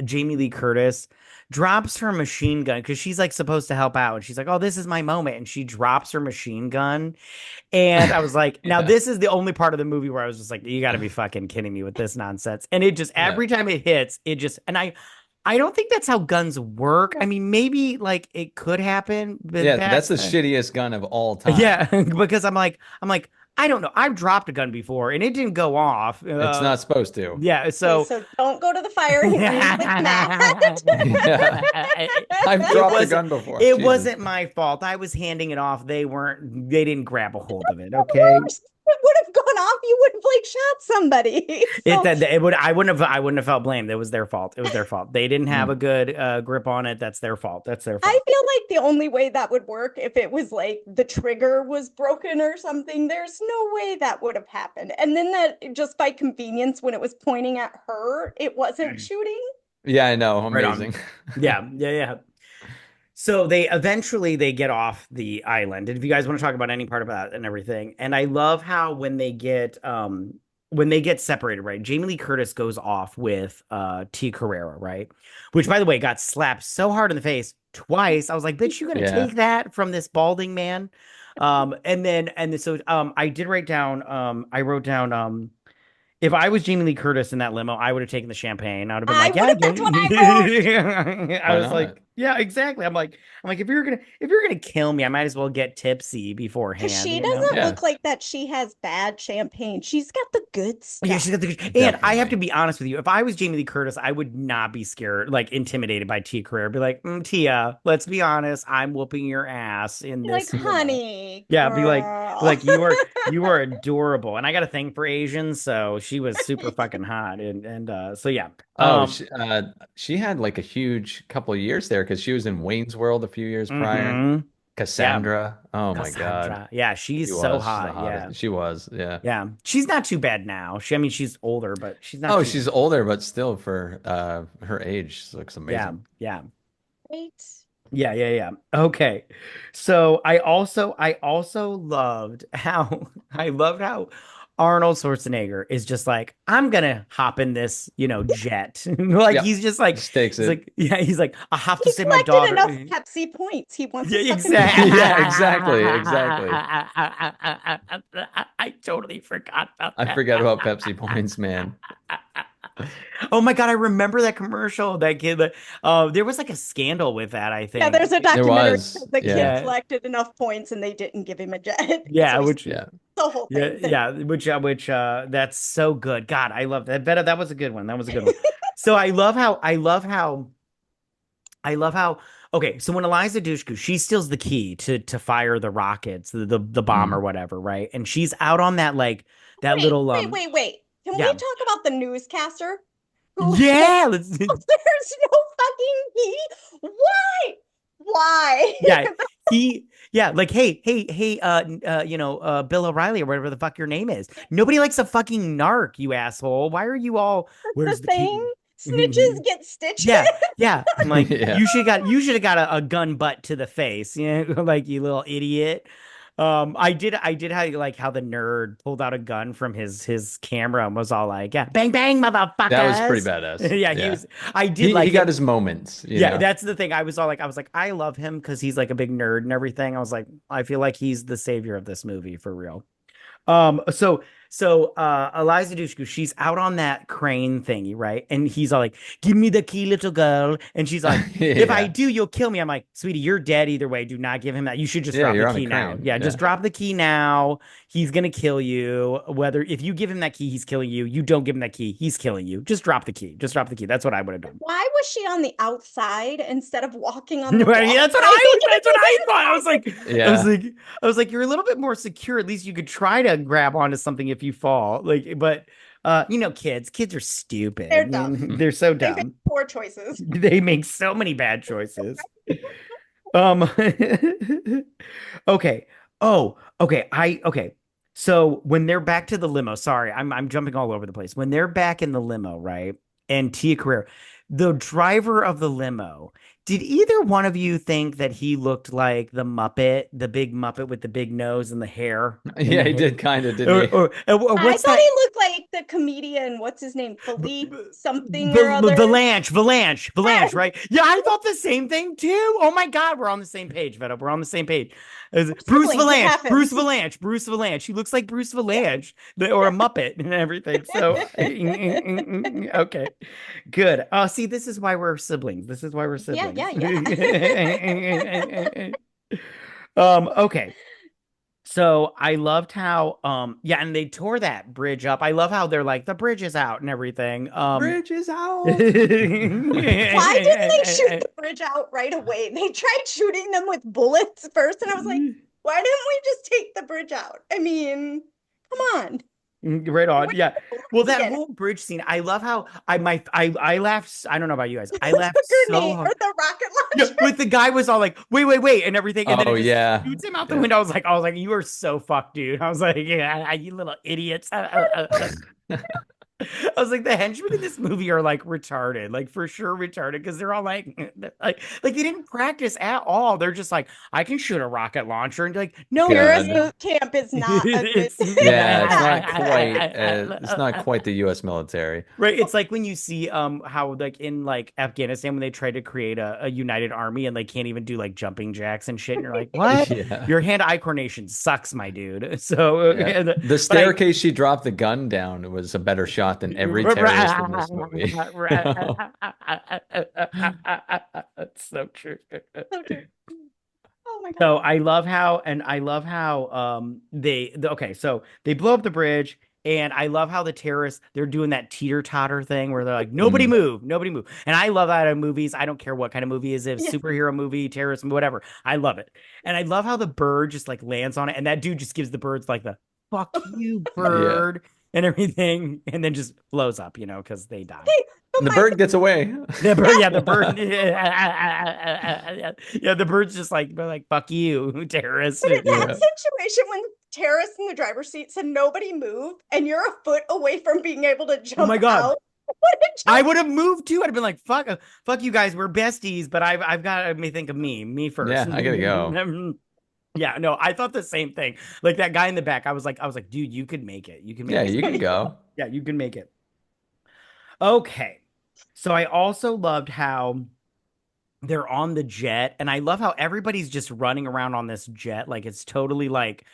Speaker 1: Jamie Lee Curtis drops her machine gun because she's like supposed to help out and she's like, "Oh, this is my moment." And she drops her machine gun. And I was like, now
Speaker 3: Yeah.
Speaker 1: this is the only part of the movie where I was just like, you got to be fucking kidding me with this nonsense. And it just
Speaker 3: Yeah.
Speaker 1: every time it hits, it just and I don't think that's how guns work. I mean, maybe like it could happen, but
Speaker 3: Yeah, that's
Speaker 1: back
Speaker 3: the shittiest gun of all time.
Speaker 1: yeah, because I'm like, I don't know. I've dropped a gun before and it didn't go off.
Speaker 3: It's not supposed to.
Speaker 1: Yeah,
Speaker 2: okay,
Speaker 1: so
Speaker 2: so don't go to the firing range with Matt.
Speaker 3: Yeah. I've
Speaker 1: it
Speaker 3: dropped a
Speaker 1: wasn't
Speaker 3: gun before.
Speaker 1: it
Speaker 3: Jesus.
Speaker 1: wasn't my fault. I was handing it off. They didn't grab a hold of it. Okay.
Speaker 2: Worst. It would have gone off. You would have like shot somebody.
Speaker 1: It
Speaker 2: So
Speaker 1: that it would I wouldn't have felt blamed. It was their fault. It was their fault. They didn't have a
Speaker 3: Mm.
Speaker 1: good grip on it. That's their fault. That's their
Speaker 2: I
Speaker 1: fault.
Speaker 2: feel like the only way that would work if it was like the trigger was broken or something. There's no way that would have happened. And then that just by convenience, when it was pointing at her, it wasn't shooting.
Speaker 3: Yeah, I know.
Speaker 1: Right on.
Speaker 3: Amazing.
Speaker 1: Yeah. So they get off the island. And if you guys want to talk about any part of that and everything, and I love how when they get when they get separated, right? Jamie Lee Curtis goes off with T Carrera, right? Which, by the way, got slapped so hard in the face twice. I was like, bitch, you gonna
Speaker 3: Yeah.
Speaker 1: take that from this balding man? I did write down I wrote down if I was Jamie Lee Curtis in that limo, I would have taken the champagne. I would have been
Speaker 2: I
Speaker 1: like,
Speaker 2: would
Speaker 1: yeah,
Speaker 2: have. That's what I wrote.
Speaker 1: I
Speaker 3: Why
Speaker 1: was
Speaker 3: not?
Speaker 1: like, yeah, exactly. I'm like, if you're gonna kill me, I might as well get tipsy
Speaker 2: Because
Speaker 1: beforehand,
Speaker 2: she
Speaker 1: you know?
Speaker 2: doesn't
Speaker 3: Yeah,
Speaker 2: look like that she has bad champagne. She's got the good
Speaker 1: Yeah,
Speaker 2: stuff.
Speaker 1: she's got the and I have to
Speaker 3: definitely.
Speaker 1: be honest with you. If I was Jamie Lee Curtis, I would not be scared, like intimidated by Tia Carrere. Be like, Tia, let's be honest, I'm whooping your ass in
Speaker 2: You're like,
Speaker 1: this limo.
Speaker 2: honey,
Speaker 1: Yeah, be
Speaker 2: girl.
Speaker 1: like you are adorable. And I got a thing for Asians, so she was super fucking hot. And so yeah.
Speaker 3: Oh, she had like a huge couple of years there because she was in Wayne's World a few years prior.
Speaker 1: hmm Yeah,
Speaker 3: Cassandra. Oh my God.
Speaker 1: Cassandra. Yeah, she's
Speaker 3: She
Speaker 1: so
Speaker 3: was the
Speaker 1: hot. Yeah.
Speaker 3: hottest. She was, yeah.
Speaker 1: Yeah. She's not too bad now. I mean, she's older, but she's not
Speaker 3: Oh,
Speaker 1: too
Speaker 3: she's
Speaker 1: bad.
Speaker 3: older, but still for her age, she looks
Speaker 1: Yeah.
Speaker 3: amazing.
Speaker 1: Yeah.
Speaker 2: Right?
Speaker 1: Yeah, yeah, yeah. Okay. So I also loved how I loved how Arnold Schwarzenegger is just like, I'm gonna hop in this, jet. Like
Speaker 3: Yep.
Speaker 1: he's just like,
Speaker 3: Just takes
Speaker 1: he's
Speaker 3: it.
Speaker 1: like, yeah, he's like, I have to
Speaker 2: He
Speaker 1: save my
Speaker 2: collected
Speaker 1: daughter.
Speaker 2: enough Pepsi points. He wants
Speaker 1: Yeah,
Speaker 2: his fucking
Speaker 1: exactly.
Speaker 2: jet.
Speaker 3: Yeah, exactly, exactly.
Speaker 1: I totally forgot about
Speaker 3: I
Speaker 1: that.
Speaker 3: forget about Pepsi points, man.
Speaker 1: Oh my God, I remember that commercial. That kid, there was like a scandal with that, I
Speaker 2: Yeah,
Speaker 1: think.
Speaker 2: there's a
Speaker 3: There
Speaker 2: documentary
Speaker 3: was,
Speaker 2: that the kid
Speaker 3: yeah,
Speaker 1: Yeah,
Speaker 2: collected enough points and they didn't give him a jet.
Speaker 1: yeah,
Speaker 2: So he's
Speaker 1: which
Speaker 3: yeah.
Speaker 2: the whole
Speaker 1: Yeah,
Speaker 2: thing.
Speaker 1: yeah, which that's so good. God, I love that. Vetta, that was a good one. That was a good one. So I love how okay, so when Eliza Dushku, she steals the key to fire the rockets, the bomb or
Speaker 3: Mm.
Speaker 1: whatever, right? And she's out on that like that
Speaker 2: Wait,
Speaker 1: little
Speaker 2: wait, wait, wait. Can we
Speaker 1: yeah.
Speaker 2: talk about the newscaster who
Speaker 1: Yeah, let's
Speaker 2: there's no fucking key? Why? Why?
Speaker 1: yeah. Yeah, like hey, Bill O'Reilly or whatever the fuck your name is. Nobody likes a fucking narc, you asshole. Why are you all
Speaker 2: That's the
Speaker 1: where's the
Speaker 2: thing.
Speaker 1: key?
Speaker 2: Snitches get stitches.
Speaker 1: Yeah, yeah. I'm like,
Speaker 3: Yeah.
Speaker 1: you should have got a gun butt to the face, like you little idiot. I did how the nerd pulled out a gun from his camera and was all like, yeah, bang bang,
Speaker 3: That was pretty
Speaker 1: motherfuckers.
Speaker 3: badass.
Speaker 1: Yeah, he
Speaker 3: Yeah.
Speaker 1: was. I did
Speaker 3: He
Speaker 1: like
Speaker 3: got
Speaker 1: it.
Speaker 3: his moments, you
Speaker 1: Yeah,
Speaker 3: know.
Speaker 1: that's the thing. I was like, I love him because he's like a big nerd and everything. I was like, I feel like he's the savior of this movie for real. Eliza Dushku, she's out on that crane thingy, right? And he's all like, "Give me the key, little girl." And she's like, "If I
Speaker 3: Yeah.
Speaker 1: do, you'll kill me." I'm like, "Sweetie, you're dead either way. Do not give him that. You should just
Speaker 3: Yeah,
Speaker 1: drop the
Speaker 3: you're on a
Speaker 1: key now.
Speaker 3: crane.
Speaker 1: Yeah, just
Speaker 3: Yeah.
Speaker 1: drop the key now. He's gonna kill you. Whether if you give him that key, he's killing you. You don't give him that key, he's killing you. Just drop the key. Just drop the key. That's what I would have done."
Speaker 2: Why was she on the outside instead of walking on the
Speaker 1: Right,
Speaker 2: walkway?
Speaker 1: that's what I thought. I was
Speaker 3: Yeah.
Speaker 1: like, you're a little bit more secure. At least you could try to grab onto something if you fall. Like, but kids are
Speaker 2: They're
Speaker 1: stupid.
Speaker 2: dumb.
Speaker 1: They're so
Speaker 2: They make
Speaker 1: dumb.
Speaker 2: poor choices.
Speaker 1: They make so many bad choices. Um, okay. Oh, okay. Okay. So when they're back to the limo, sorry, I'm jumping all over the place. When they're back in the limo, right? And Tia Carrere, the driver of the limo, did either one of you think that he looked like the Muppet, the big Muppet with the big nose and the hair and
Speaker 3: Yeah,
Speaker 1: the
Speaker 3: he
Speaker 1: hair?
Speaker 3: did kind of, didn't
Speaker 1: Or,
Speaker 3: he?
Speaker 2: I
Speaker 1: what's
Speaker 2: thought
Speaker 1: that?
Speaker 2: he looked like the comedian, what's his name?
Speaker 1: V-
Speaker 2: Philippe
Speaker 1: v-
Speaker 2: something or other.
Speaker 1: Valanche, right? Yeah, I thought the same thing too. Oh my God, we're on the same page, Vetta. We're on the same page. Bruce
Speaker 2: Siblings, it
Speaker 1: Valanche,
Speaker 2: happens.
Speaker 1: Bruce Valanche. He looks like Bruce Valanche, or a Muppet and everything. So, okay, good. Oh, see, this is why we're siblings. This is why we're
Speaker 2: Yeah,
Speaker 1: siblings.
Speaker 2: yeah, yeah.
Speaker 1: Okay. So I loved how yeah, and they tore that bridge up. I love how they're like the bridge is out and everything.
Speaker 3: Bridge is out.
Speaker 2: Why didn't they shoot the bridge out right away? They tried shooting them with bullets first, and I was like, why didn't we just take the bridge out? I mean, come on.
Speaker 1: Right on. Yeah. Well, that
Speaker 2: Again,
Speaker 1: whole bridge scene, I love how I laughed. I don't know about you guys. I laughed
Speaker 2: the
Speaker 1: so
Speaker 2: grenade or
Speaker 1: hard.
Speaker 2: the rocket
Speaker 1: Yeah,
Speaker 2: launcher.
Speaker 1: with the guy was all like, wait, and everything, and then
Speaker 3: Oh
Speaker 1: it just
Speaker 3: yeah.
Speaker 1: shoots him out the
Speaker 3: Yeah.
Speaker 1: window. I was like, you are so fucked, dude. I was like, yeah, you little idiots. I was like, the henchmen in this movie are like retarded, like for sure retarded, because they're all like they didn't practice at all. They're just like, I can shoot a rocket launcher, and like, no, you
Speaker 2: Terrorist
Speaker 3: God.
Speaker 1: can't.
Speaker 2: boot camp is not a good.
Speaker 1: It's
Speaker 3: Yeah, it's not quite the US military.
Speaker 1: right. It's like when you see how like in like Afghanistan when they try to create a united army and they can't even do like jumping jacks and shit, and you're like, what?
Speaker 3: Yeah.
Speaker 1: Your hand-eye coordination sucks, my dude. So,
Speaker 3: Yeah.
Speaker 1: and,
Speaker 3: The
Speaker 1: but I
Speaker 3: staircase she dropped the gun down was a better shot than every terrorist in this movie.
Speaker 1: That's so true.
Speaker 2: So true. Oh my
Speaker 1: So
Speaker 2: God.
Speaker 1: I love how okay, so they blow up the bridge, and I love how the terrorists they're doing that teeter-totter thing where they're like, nobody
Speaker 3: Mm.
Speaker 1: move, nobody move. And I love that in movies. I don't care what kind of movie it is, if
Speaker 2: Yeah.
Speaker 1: superhero movie, terrorist, whatever. I love it. And I love how the bird just like lands on it, and that dude just gives the birds like the fuck you,
Speaker 3: Yeah.
Speaker 1: bird, and everything, and then just blows up, because they die.
Speaker 2: Okay, but
Speaker 3: And the
Speaker 2: my
Speaker 3: bird gets away.
Speaker 1: The bird, yeah, the bird, yeah, the bird's just like, they're like, fuck you, terrorist.
Speaker 2: But in that
Speaker 3: Yeah.
Speaker 2: situation, when the terrorists in the driver's seat said nobody move, and you're a foot away from being able to jump
Speaker 1: Oh my God.
Speaker 2: out, what a
Speaker 1: I
Speaker 2: jump.
Speaker 1: would have moved too. I'd have been like, fuck you guys, we're besties, but I've got to me think of me first.
Speaker 3: Yeah, I gotta go.
Speaker 1: Yeah, no, I thought the same thing. Like that guy in the back, I was like, dude, you could make it. You can
Speaker 3: Yeah,
Speaker 1: make
Speaker 3: you
Speaker 1: it.
Speaker 3: can go.
Speaker 1: Yeah, you can make it. Okay. So I also loved how they're on the jet, and I love how everybody's just running around on this jet like it's totally like,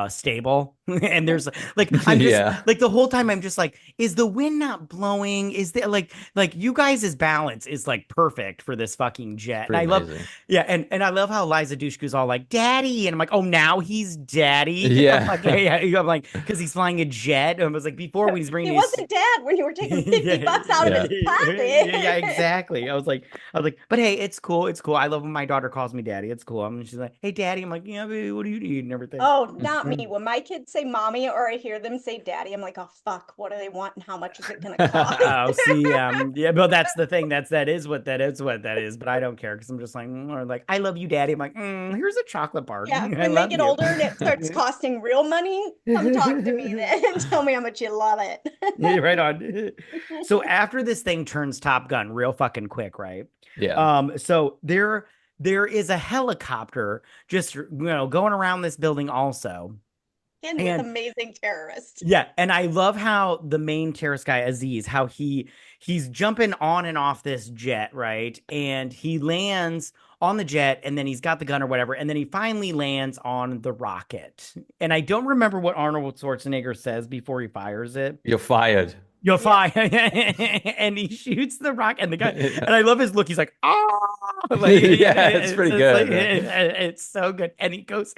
Speaker 1: stable. And there's like I'm just
Speaker 3: Yeah.
Speaker 1: like the whole time I'm just like, is the wind not blowing? Is there like you guys' balance is like perfect for this fucking jet. And
Speaker 3: Pretty
Speaker 1: I love
Speaker 3: amazing.
Speaker 1: yeah, and I love how Liza Dushku's all like, daddy, and I'm like, oh, now he's daddy. I'm like,
Speaker 3: Yeah.
Speaker 1: yeah, I'm like, because he's flying a jet. And I was like, before when he's
Speaker 2: He
Speaker 1: bringing these
Speaker 2: wasn't dad when you were taking 50 bucks out of
Speaker 3: Yeah.
Speaker 2: his pocket.
Speaker 1: yeah, exactly. I was like, but hey, it's cool. It's cool. I love when my daughter calls me daddy. It's cool. She's like, hey, daddy. I'm like, yeah, baby, what do you need and everything.
Speaker 2: Oh, not me. When my kids say mommy or I hear them say daddy, I'm like, oh fuck, what do they want and how much is it gonna cost?
Speaker 1: Oh, see, yeah, but that's the thing. That is what that is. But I don't care because I'm just like, or like, I love you, daddy. I'm like, here's a chocolate bar.
Speaker 2: Yeah,
Speaker 1: I
Speaker 2: when they
Speaker 1: love
Speaker 2: get
Speaker 1: you.
Speaker 2: older and it starts costing real money, come talk to me then and tell me how much you love it.
Speaker 1: Yeah, right on. So after this thing turns Top Gun real fucking quick, right?
Speaker 3: Yeah.
Speaker 1: So there is a helicopter just going around this building also.
Speaker 2: And with
Speaker 1: And
Speaker 2: amazing terrorists.
Speaker 1: yeah, and I love how the main terrorist guy Aziz, how he's jumping on and off this jet, right? And he lands on the jet, and then he's got the gun or whatever, and then he finally lands on the rocket. And I don't remember what Arnold Schwarzenegger says before he fires it.
Speaker 3: You're fired.
Speaker 1: You'll fire, and he shoots the rocket, and the guy, and I love his look. He's like, like,
Speaker 3: Yeah, it's pretty good.
Speaker 1: it's so good, and it goes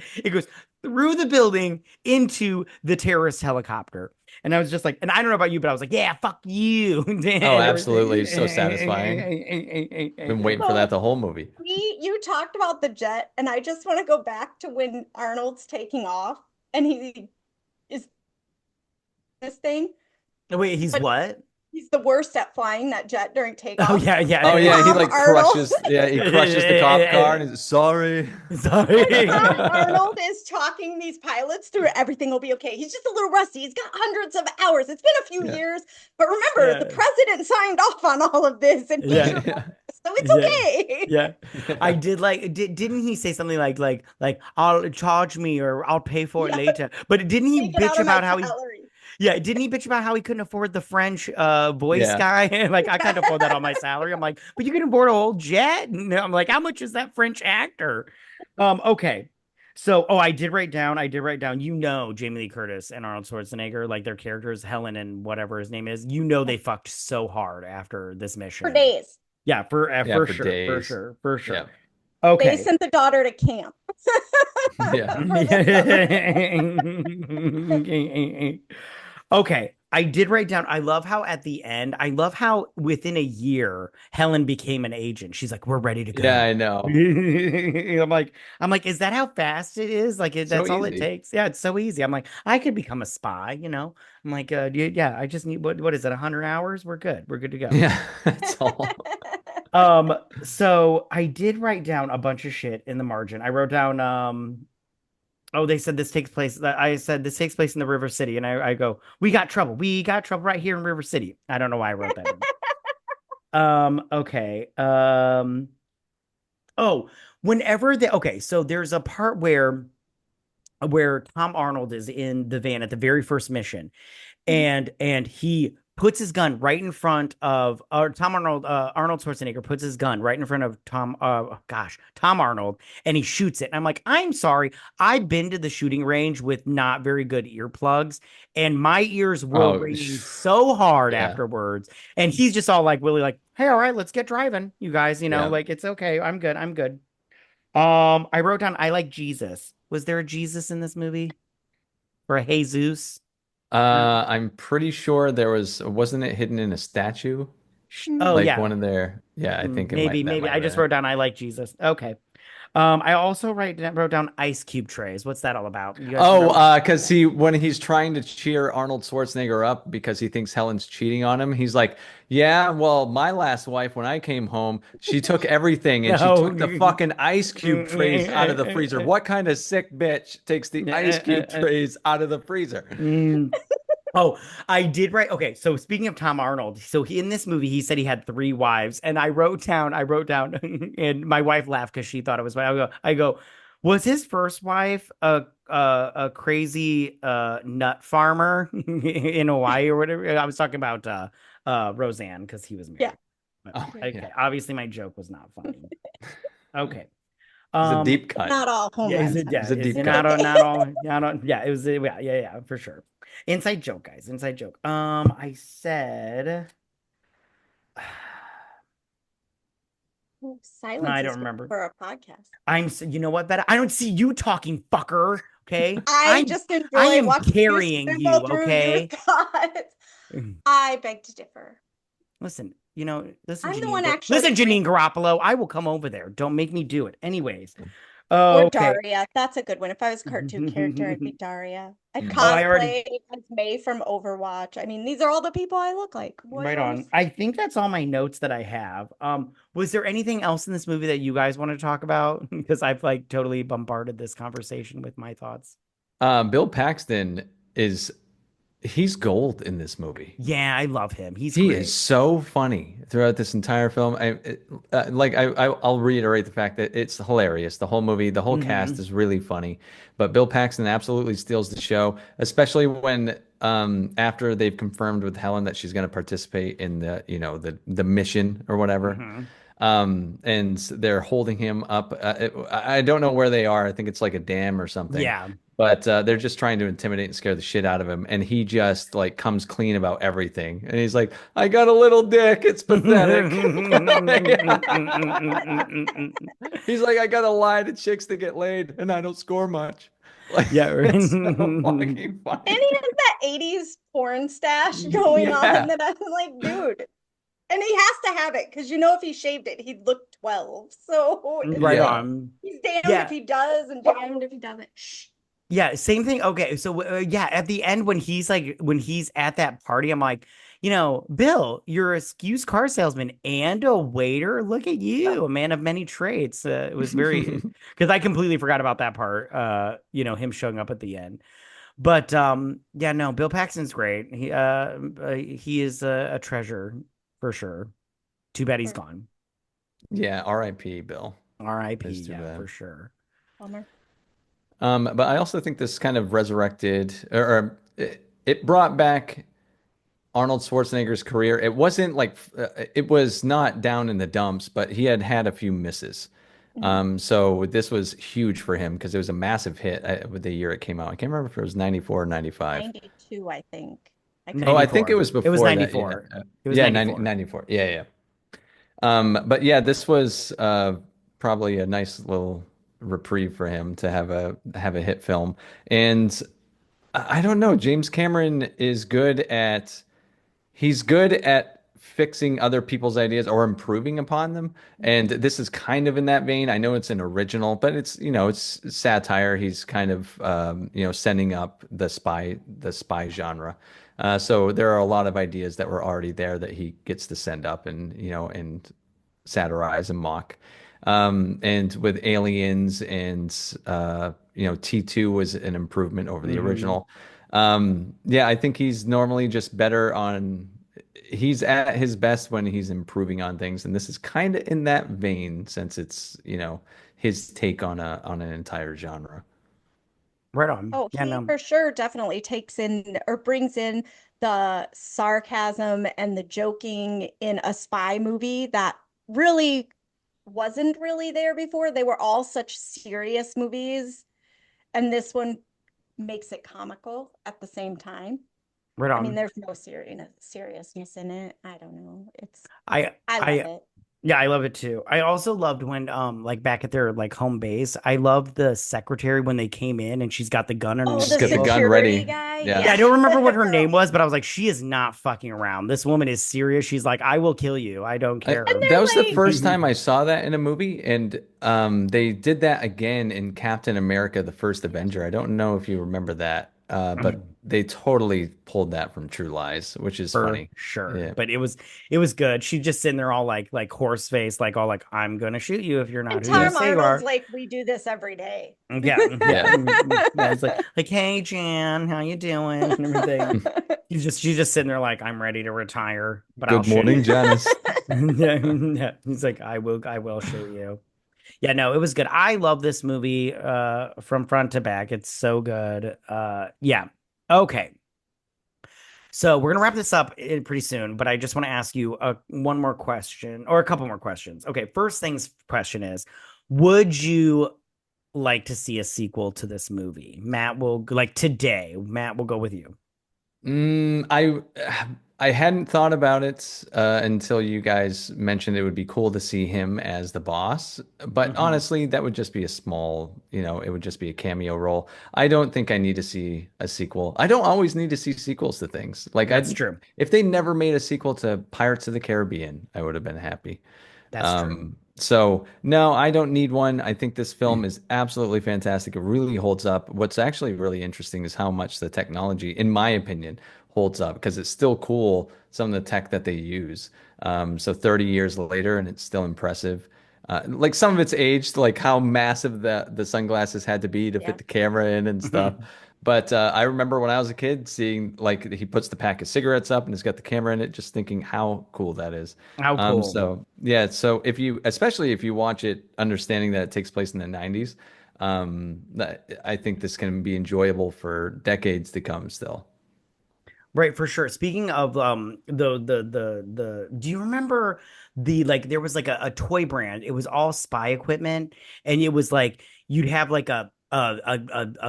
Speaker 1: through the building into the terrorist helicopter. And I was just like, and I don't know about you, but I was like, yeah, fuck you.
Speaker 3: Oh, absolutely. It's so satisfying. Been waiting for that the whole movie.
Speaker 2: You talked about the jet, and I just want to go back to when Arnold's taking off and he is this thing.
Speaker 1: Wait, he's
Speaker 2: But
Speaker 1: what?
Speaker 2: he's the worst at flying that jet during takeoff.
Speaker 1: Oh yeah.
Speaker 3: Oh yeah, he like
Speaker 2: Arnold.
Speaker 3: crushes. Yeah, he crushes the cop car and he's sorry.
Speaker 1: Sorry.
Speaker 2: Arnold is talking these pilots through everything will be okay. He's just a little rusty. He's got hundreds of hours. It's been a few years, but remember, the president signed off on all of this, and he's so it's okay.
Speaker 1: Yeah. I did like didn't he say something like I'll charge me or I'll pay for it later? But didn't he
Speaker 2: Take it out
Speaker 1: bitch
Speaker 2: of my
Speaker 1: about how
Speaker 2: salary.
Speaker 1: didn't he bitch about how he couldn't afford the French voice
Speaker 3: Yeah.
Speaker 1: guy? Like, I can't afford that on my salary. I'm like, but you can afford a whole jet. And I'm like, how much is that French actor? Okay. So, I did write down, Jamie Lee Curtis and Arnold Schwarzenegger, like their characters, Helen and whatever his name is, they fucked so hard after this mission.
Speaker 2: For days.
Speaker 1: Yeah, for
Speaker 3: for
Speaker 1: sure.
Speaker 3: days.
Speaker 1: For sure.
Speaker 3: Yeah.
Speaker 1: Okay.
Speaker 2: They sent the daughter to camp.
Speaker 3: Yeah.
Speaker 1: Okay, I did write down. I love how at the end, I love how within a year, Helen became an agent. She's like, "We're ready to go."
Speaker 3: Yeah, I know.
Speaker 1: I'm like, is that how fast it is? Like, that's all it
Speaker 3: easy.
Speaker 1: takes. Yeah, it's so easy. I'm like, I could become a spy. I'm like, yeah, I just need what is it? 100 hours? We're good. We're good to go.
Speaker 3: Yeah, that's all.
Speaker 1: So I did write down a bunch of shit in the margin. I wrote down Oh, they said this takes place. I said this takes place in the River City, and I go, we got trouble. We got trouble right here in River City. I don't know why I wrote that in. Okay. Oh, okay, so there's a part where Tom Arnold is in the van at the very first mission,
Speaker 2: Mhm.
Speaker 1: and he puts his gun right in front of Arnold Schwarzenegger puts his gun right in front of Tom Arnold, and he shoots it. And I'm like, I'm sorry, I've been to the shooting range with not very good earplugs, and my ears were
Speaker 3: Oh,
Speaker 1: ringing so hard
Speaker 3: yeah,
Speaker 1: afterwards. And he's just all like really like, hey, all right, let's get driving, you guys,
Speaker 3: yeah.
Speaker 1: like it's okay, I'm good. I wrote down I like Jesus. Was there a Jesus in this movie? Or a Jesus?
Speaker 3: I'm pretty sure wasn't it hidden in a statue?
Speaker 1: Oh
Speaker 3: Like
Speaker 1: yeah.
Speaker 3: one of their, yeah, I think that
Speaker 1: Maybe.
Speaker 3: might have
Speaker 1: I
Speaker 3: been
Speaker 1: just
Speaker 3: it.
Speaker 1: wrote down I like Jesus. Okay. I also wrote down ice cube trays. What's that all about? You guys
Speaker 3: Oh,
Speaker 1: remember?
Speaker 3: because when he's trying to cheer Arnold Schwarzenegger up because he thinks Helen's cheating on him, he's like, "Yeah, well, my last wife, when I came home, she took everything and she
Speaker 1: No.
Speaker 3: took the fucking ice cube trays out of the freezer. What kind of sick bitch takes the ice cube trays out of the freezer?"
Speaker 1: Mm. Oh, I did write. Okay, so speaking of Tom Arnold, so in this movie, he said he had three wives, and I wrote down, and my wife laughed because she thought it was funny. I go, was his first wife a crazy nut farmer in Hawaii or whatever? I was talking about Roseanne because he was
Speaker 2: Yeah.
Speaker 1: married. But,
Speaker 3: Oh,
Speaker 1: okay,
Speaker 3: yeah.
Speaker 1: obviously my joke was not funny. Okay.
Speaker 3: It's a
Speaker 1: Um,
Speaker 3: deep cut.
Speaker 2: Not all home
Speaker 1: yeah,
Speaker 2: runs have
Speaker 3: It's
Speaker 1: yeah,
Speaker 3: a
Speaker 1: is
Speaker 3: deep
Speaker 1: it
Speaker 3: cut.
Speaker 1: not all, yeah, it was, yeah, for sure. Inside joke, guys, inside joke. I said, I
Speaker 2: Silence
Speaker 1: don't
Speaker 2: is good
Speaker 1: remember.
Speaker 2: for a podcast.
Speaker 1: You know what, Betta? I don't see you talking, fucker. Okay,
Speaker 2: I just
Speaker 1: I
Speaker 2: enjoy
Speaker 1: am
Speaker 2: watching you
Speaker 1: carrying
Speaker 2: scribble
Speaker 1: you.
Speaker 2: through your
Speaker 1: Okay,
Speaker 2: thoughts. I beg to differ.
Speaker 1: listen,
Speaker 2: I'm the one actually
Speaker 1: Listen,
Speaker 2: cranky.
Speaker 1: Janine Garoppolo. I will come over there. Don't make me do it. Anyways,
Speaker 2: Or
Speaker 1: okay.
Speaker 2: Daria. That's a good one. If I was a cartoon character, I'd be Daria. I'd
Speaker 3: Mm.
Speaker 1: Oh, I already
Speaker 2: cosplay as May from Overwatch. I mean, these are all the people I look like. What do
Speaker 1: Right
Speaker 2: you want me
Speaker 1: on.
Speaker 2: to
Speaker 1: I think that's all my notes that I have. Was there anything else in this movie that you guys want to talk about? Because I've like totally bombarded this conversation with my thoughts.
Speaker 3: Bill Paxton is he's gold in this movie.
Speaker 1: Yeah, I love him. He's
Speaker 3: He is
Speaker 1: great.
Speaker 3: so funny throughout this entire film. I'll reiterate the fact that it's hilarious. The whole movie, the whole cast
Speaker 1: Hmm.
Speaker 3: is really funny. But Bill Paxton absolutely steals the show, especially when after they've confirmed with Helen that she's going to participate in the mission or whatever.
Speaker 1: Hmm.
Speaker 3: And they're holding him up. I don't know where they are. I think it's like a dam or something.
Speaker 1: Yeah.
Speaker 3: But they're just trying to intimidate and scare the shit out of him, and he just like comes clean about everything. And he's like, "I got a little dick. It's pathetic." He's like, "I gotta lie to chicks to get laid, and I don't score much." Like
Speaker 1: Yeah.
Speaker 3: it's so fucking
Speaker 2: And he
Speaker 3: funny.
Speaker 2: has that 80s porn stash going on
Speaker 3: Yeah.
Speaker 2: that I'm like, dude. And he has to have it because if he shaved it, he'd look 12. So
Speaker 1: Right
Speaker 3: Yeah.
Speaker 1: on.
Speaker 2: he's damned if
Speaker 1: Yeah.
Speaker 2: he does and damned if he doesn't. Shh.
Speaker 1: Yeah, same thing. Okay, so yeah, at the end when he's at that party, I'm like, Bill, you're a used car salesman and a waiter. Look at you, a man of many trades. It was very because I completely forgot about that part. Him showing up at the end. But yeah, no, Bill Paxton's great. He is a treasure for sure. Too bad he's gone.
Speaker 3: Yeah, R.I.P. Bill.
Speaker 1: R.I.P.
Speaker 3: It's too
Speaker 1: Yeah,
Speaker 3: bad.
Speaker 1: for sure.
Speaker 2: Bummer.
Speaker 3: But I also think this kind of resurrected or it brought back Arnold Schwarzenegger's career. It wasn't like it was not down in the dumps, but he had had a few misses.
Speaker 2: Mhm.
Speaker 3: So this was huge for him because it was a massive hit with the year it came out. I can't remember if it was 94 or 95.
Speaker 2: 92, I think. I could
Speaker 3: Oh,
Speaker 2: be
Speaker 3: I think it
Speaker 1: 94.
Speaker 3: was
Speaker 1: It was
Speaker 3: before that. Yeah.
Speaker 1: 94. It was
Speaker 3: Yeah, 90,
Speaker 1: 94.
Speaker 3: 94. Yeah, yeah. But yeah, this was probably a nice little reprieve for him to have a hit film. And I don't know, James Cameron is good at he's good at fixing other people's ideas or improving upon them. And this is kind of in that vein. I know it's an original, but it's satire. He's kind of sending up the spy genre. So there are a lot of ideas that were already there that he gets to send up and satirize and mock. And with Aliens and T2 was an improvement over the
Speaker 1: Mhm.
Speaker 3: original. Yeah, I think he's normally just better on he's at his best when he's improving on things, and this is kind of in that vein since it's, his take on an entire genre.
Speaker 1: Right on.
Speaker 2: Oh,
Speaker 1: Yeah,
Speaker 2: he
Speaker 1: no.
Speaker 2: for sure definitely takes in or brings in the sarcasm and the joking in a spy movie that really wasn't really there before. They were all such serious movies, and this one makes it comical at the same time.
Speaker 1: Right
Speaker 2: I mean,
Speaker 1: on.
Speaker 2: there's no seriousness in it. I don't know.
Speaker 1: I
Speaker 2: I love
Speaker 1: I
Speaker 2: it.
Speaker 1: Yeah, I love it too. I also loved when like back at their like home base, I loved the secretary when they came in and she's got the gun
Speaker 2: Oh,
Speaker 1: underneath
Speaker 3: She's
Speaker 1: the
Speaker 2: the
Speaker 3: got the
Speaker 1: table.
Speaker 3: gun
Speaker 2: security
Speaker 3: ready.
Speaker 2: guy.
Speaker 3: Yeah.
Speaker 1: Yeah, I
Speaker 2: Yeah.
Speaker 1: don't remember what her name was, but I was like, she is not fucking around. This woman is serious. She's like, I will kill you. I don't
Speaker 3: I,
Speaker 2: And
Speaker 1: care.
Speaker 3: that was the
Speaker 2: they're like,
Speaker 3: first time I saw that in a movie, and they did that again in Captain America: The First Avenger. I don't know if you remember that, but they totally pulled that from True Lies, which is
Speaker 1: For
Speaker 3: funny.
Speaker 1: sure.
Speaker 3: Yeah.
Speaker 1: But it was good. She's just sitting there all like horse face, like all like, I'm gonna shoot you if you're
Speaker 2: and
Speaker 1: not who you
Speaker 3: Yeah.
Speaker 2: Tom
Speaker 1: say you
Speaker 2: Arnold's
Speaker 1: are.
Speaker 2: like, we do this every day.
Speaker 1: Yeah, yeah,
Speaker 3: Yeah.
Speaker 1: yeah. It's like, hey Jan, how you doing? And everything. She's just sitting there like, I'm ready to retire, but I'll
Speaker 3: Good
Speaker 1: shoot
Speaker 3: morning,
Speaker 1: you.
Speaker 3: Janice.
Speaker 1: Yeah, yeah. He's like, I will shoot you. Yeah, no, it was good. I love this movie from front to back. It's so good. Yeah. Okay. So we're gonna wrap this up pretty soon, but I just want to ask you one more question or a couple more questions. Okay, first things question is, would you like to see a sequel to this movie? Matt will like today. Matt will go with you.
Speaker 3: Mm, I hadn't thought about it until you guys mentioned it would be cool to see him as the boss. But
Speaker 1: Hmm.
Speaker 3: honestly, that would just be a small, it would just be a cameo role. I don't think I need to see a sequel. I don't always need to see sequels to things. Like
Speaker 1: That's true.
Speaker 3: if they never made a sequel to Pirates of the Caribbean, I would have been happy.
Speaker 1: That's true.
Speaker 3: So no, I don't need one. I think this film is absolutely fantastic. It really holds up. What's actually really interesting is how much the technology, in my opinion, holds up because it's still cool, some of the tech that they use. So 30 years later, and it's still impressive. Like some of it's aged, like how massive the sunglasses had to be to
Speaker 2: Yeah.
Speaker 3: fit the camera in and stuff. But I remember when I was a kid seeing like he puts the pack of cigarettes up and it's got the camera in it, just thinking how cool that is.
Speaker 1: How cool.
Speaker 3: So yeah, so especially if you watch it, understanding that it takes place in the 90s, I think this can be enjoyable for decades to come still.
Speaker 1: Right, for sure. Speaking of do you remember the like there was like a toy brand. It was all spy equipment and it was like you'd have like a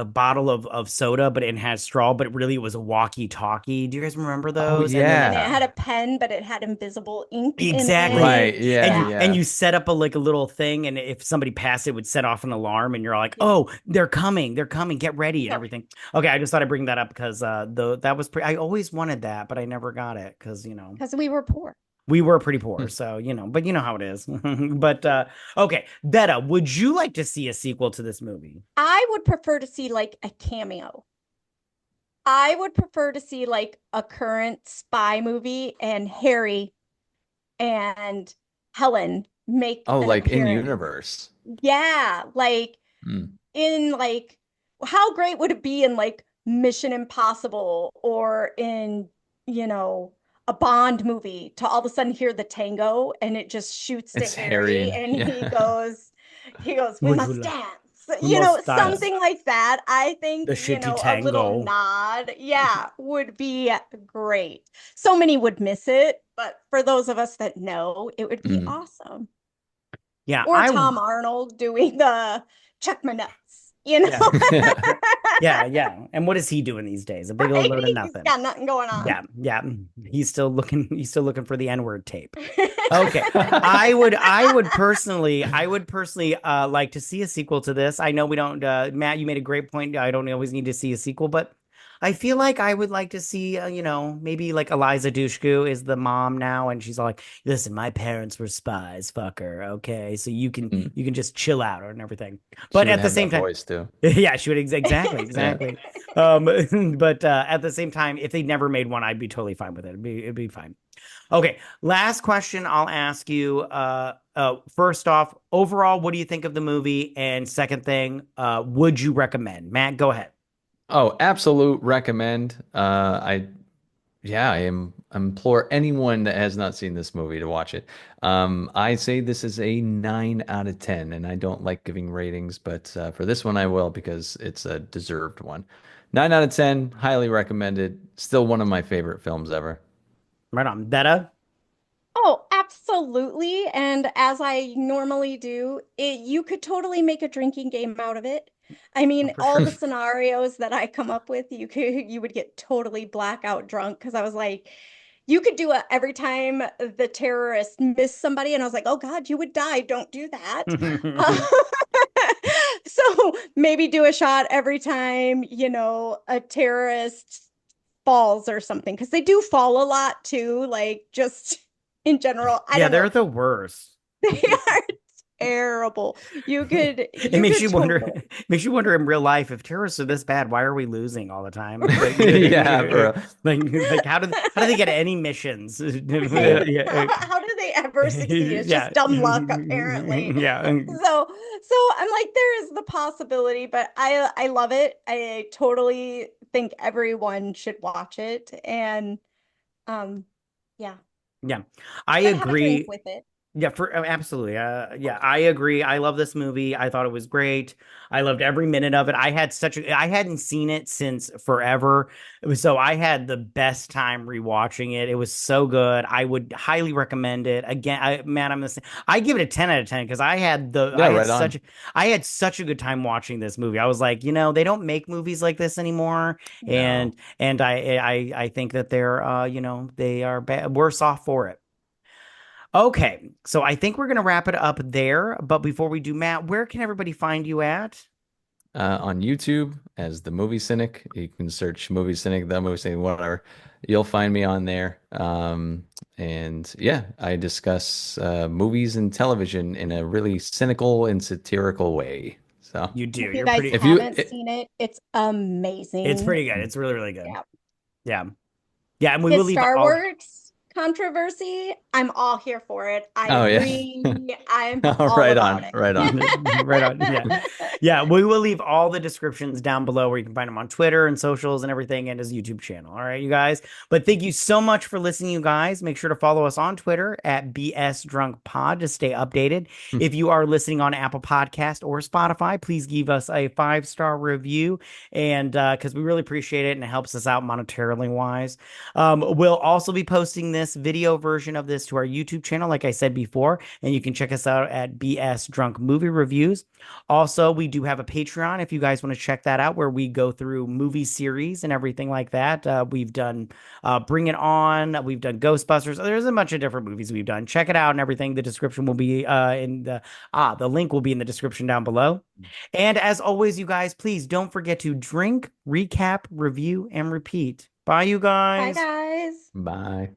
Speaker 1: bottle of soda, but it had straw, but really it was a walkie-talkie. Do you guys remember
Speaker 3: Oh
Speaker 1: those? And then
Speaker 2: And it had a
Speaker 3: yeah.
Speaker 2: pen, but it had invisible ink in
Speaker 1: exactly.
Speaker 3: Right.
Speaker 2: it.
Speaker 3: Yeah.
Speaker 1: And
Speaker 2: Yeah.
Speaker 1: you
Speaker 3: Yeah.
Speaker 1: set up a little thing, and if somebody passed, it would set off an alarm, and you're like,
Speaker 2: Yeah.
Speaker 1: "Oh, they're coming, get ready," and everything. Okay, I just thought I'd bring that up because that was I always wanted that, but I never got it because
Speaker 2: Because we were poor.
Speaker 1: we were pretty poor, so but you know how it is. But okay, Vetta, would you like to see a sequel to this movie?
Speaker 2: I would prefer to see like a cameo. I would prefer to see like a current spy movie and Harry and Helen make
Speaker 3: Oh,
Speaker 2: an
Speaker 3: like in
Speaker 2: appearance.
Speaker 3: universe.
Speaker 2: Yeah, like
Speaker 3: Hmm.
Speaker 2: in like how great would it be in like Mission Impossible or in, you know, a Bond movie to all of a sudden hear the tango and it just shoots to
Speaker 3: It's Harry
Speaker 2: Harry
Speaker 3: and
Speaker 2: and
Speaker 3: yeah.
Speaker 2: he goes, we
Speaker 1: Would you
Speaker 2: must
Speaker 1: like?
Speaker 2: dance.
Speaker 1: We must dance
Speaker 2: Something like that. I think,
Speaker 1: the shitty
Speaker 2: a little
Speaker 1: tango.
Speaker 2: nod, yeah, would be great. So many would miss it, but for those of us that know, it would be
Speaker 3: Mm.
Speaker 2: awesome.
Speaker 1: Yeah,
Speaker 2: Or
Speaker 1: I
Speaker 2: Tom Arnold doing the check my nuts.
Speaker 1: yeah. Yeah, yeah. And what is he doing these days? A big old
Speaker 2: Right?
Speaker 1: load of
Speaker 2: He's
Speaker 1: nothing.
Speaker 2: got nothing going on.
Speaker 1: Yeah, yeah. He's still looking for the N-word tape. Okay. I would personally like to see a sequel to this. I know we don't Matt, you made a great point. I don't always need to see a sequel, but I feel like I would like to see maybe like Eliza Dushku is the mom now and she's all like, "Listen, my parents were spies, fucker. Okay? So you can
Speaker 3: Mm.
Speaker 1: you can just chill out and everything."
Speaker 3: She
Speaker 1: But
Speaker 3: would
Speaker 1: at the
Speaker 3: have
Speaker 1: same
Speaker 3: that
Speaker 1: time,
Speaker 3: voice too.
Speaker 1: yeah, she would exactly,
Speaker 3: Yeah.
Speaker 1: exactly. But at the same time, if they never made one, I'd be totally fine with it. It'd be fine. Okay, last question I'll ask you. First off, overall, what do you think of the movie? And second thing, would you recommend? Matt, go ahead.
Speaker 3: Oh, absolute recommend. I implore anyone that has not seen this movie to watch it. I say this is a 9 out of 10, and I don't like giving ratings, but for this one I will because it's a deserved one. 9 out of 10, highly recommended. Still one of my favorite films ever.
Speaker 1: Right on. Vetta?
Speaker 2: Oh, absolutely. And as I normally do, you could totally make a drinking game out of it. I
Speaker 1: Oh,
Speaker 2: mean,
Speaker 1: for
Speaker 2: all
Speaker 1: sure.
Speaker 2: the scenarios that I come up with, you would get totally blackout drunk because I was like, you could do it every time the terrorist missed somebody, and I was like, oh God, you would die. Don't do that. So maybe do a shot every time, a terrorist falls or something, because they do fall a lot too, like just in general. I
Speaker 1: Yeah,
Speaker 2: don't know.
Speaker 1: they're the worst.
Speaker 2: They are terrible. You could
Speaker 1: It
Speaker 2: you
Speaker 1: makes
Speaker 2: could
Speaker 1: you wonder,
Speaker 2: totally.
Speaker 1: makes you wonder in real life if terrorists are this bad, why are we losing all the time?
Speaker 3: Yeah, bro.
Speaker 1: Like how do they get any missions?
Speaker 2: Right.
Speaker 1: Yeah.
Speaker 2: How do they ever succeed? It's
Speaker 1: Yeah.
Speaker 2: just dumb luck, apparently.
Speaker 1: Yeah.
Speaker 2: So I'm like, there is the possibility, but I love it. I totally think everyone should watch it. And um, yeah,
Speaker 1: Yeah. I
Speaker 2: but have a drink
Speaker 1: agree.
Speaker 2: with it.
Speaker 1: Yeah, for absolutely. Yeah, I agree. I love this movie. I thought it was great. I loved every minute of it. I hadn't seen it since forever. So I had the best time rewatching it. It was so good. I would highly recommend it. Again, man, I give it a 10 out of 10 because
Speaker 3: Yeah, right on.
Speaker 1: I had such a good time watching this movie. I was like, they don't make movies like this anymore.
Speaker 3: No.
Speaker 1: And I think that they're they are worse off for it. Okay, so I think we're gonna wrap it up there. But before we do, Matt, where can everybody find you at?
Speaker 3: On YouTube as the Movie Cynic. You can search Movie Cynic, the Movie Cynic, whatever. You'll find me on there. And yeah, I discuss movies and television in a really cynical and satirical way. So
Speaker 1: You do.
Speaker 2: If you
Speaker 1: You're
Speaker 2: guys
Speaker 1: pretty.
Speaker 3: if you,
Speaker 2: haven't seen it, it's
Speaker 1: It's
Speaker 2: amazing.
Speaker 1: pretty good. It's really, really good.
Speaker 2: Yeah.
Speaker 1: Yeah, yeah, and we will
Speaker 2: His
Speaker 1: leave
Speaker 2: Star
Speaker 1: all.
Speaker 2: Wars controversy, I'm all here for it. I
Speaker 3: oh yeah,
Speaker 2: agree. I'm all
Speaker 3: right
Speaker 2: about
Speaker 3: on,
Speaker 2: it.
Speaker 3: right on.
Speaker 1: Right on. Yeah. Yeah. We will leave all the descriptions down below where you can find him on Twitter and socials and everything and his YouTube channel. All right, you guys. But thank you so much for listening, you guys. Make sure to follow us on Twitter at BS Drunk Pod to stay updated. If you are listening on Apple Podcast or Spotify, please give us a 5-star review. And because we really appreciate it and it helps us out monetarily wise. We'll also be posting this video version of this to our YouTube channel, like I said before, and you can check us out at BS Drunk Movie Reviews. Also, we do have a Patreon if you guys want to check that out, where we go through movie series and everything like that. We've done Bring It On, we've done Ghostbusters. There's a bunch of different movies we've done. Check it out and everything. The description will be the link will be in the description down below. And as always, you guys, please don't forget to drink, recap, review, and repeat. Bye, you
Speaker 2: Bye,
Speaker 1: guys.
Speaker 2: guys.
Speaker 3: Bye.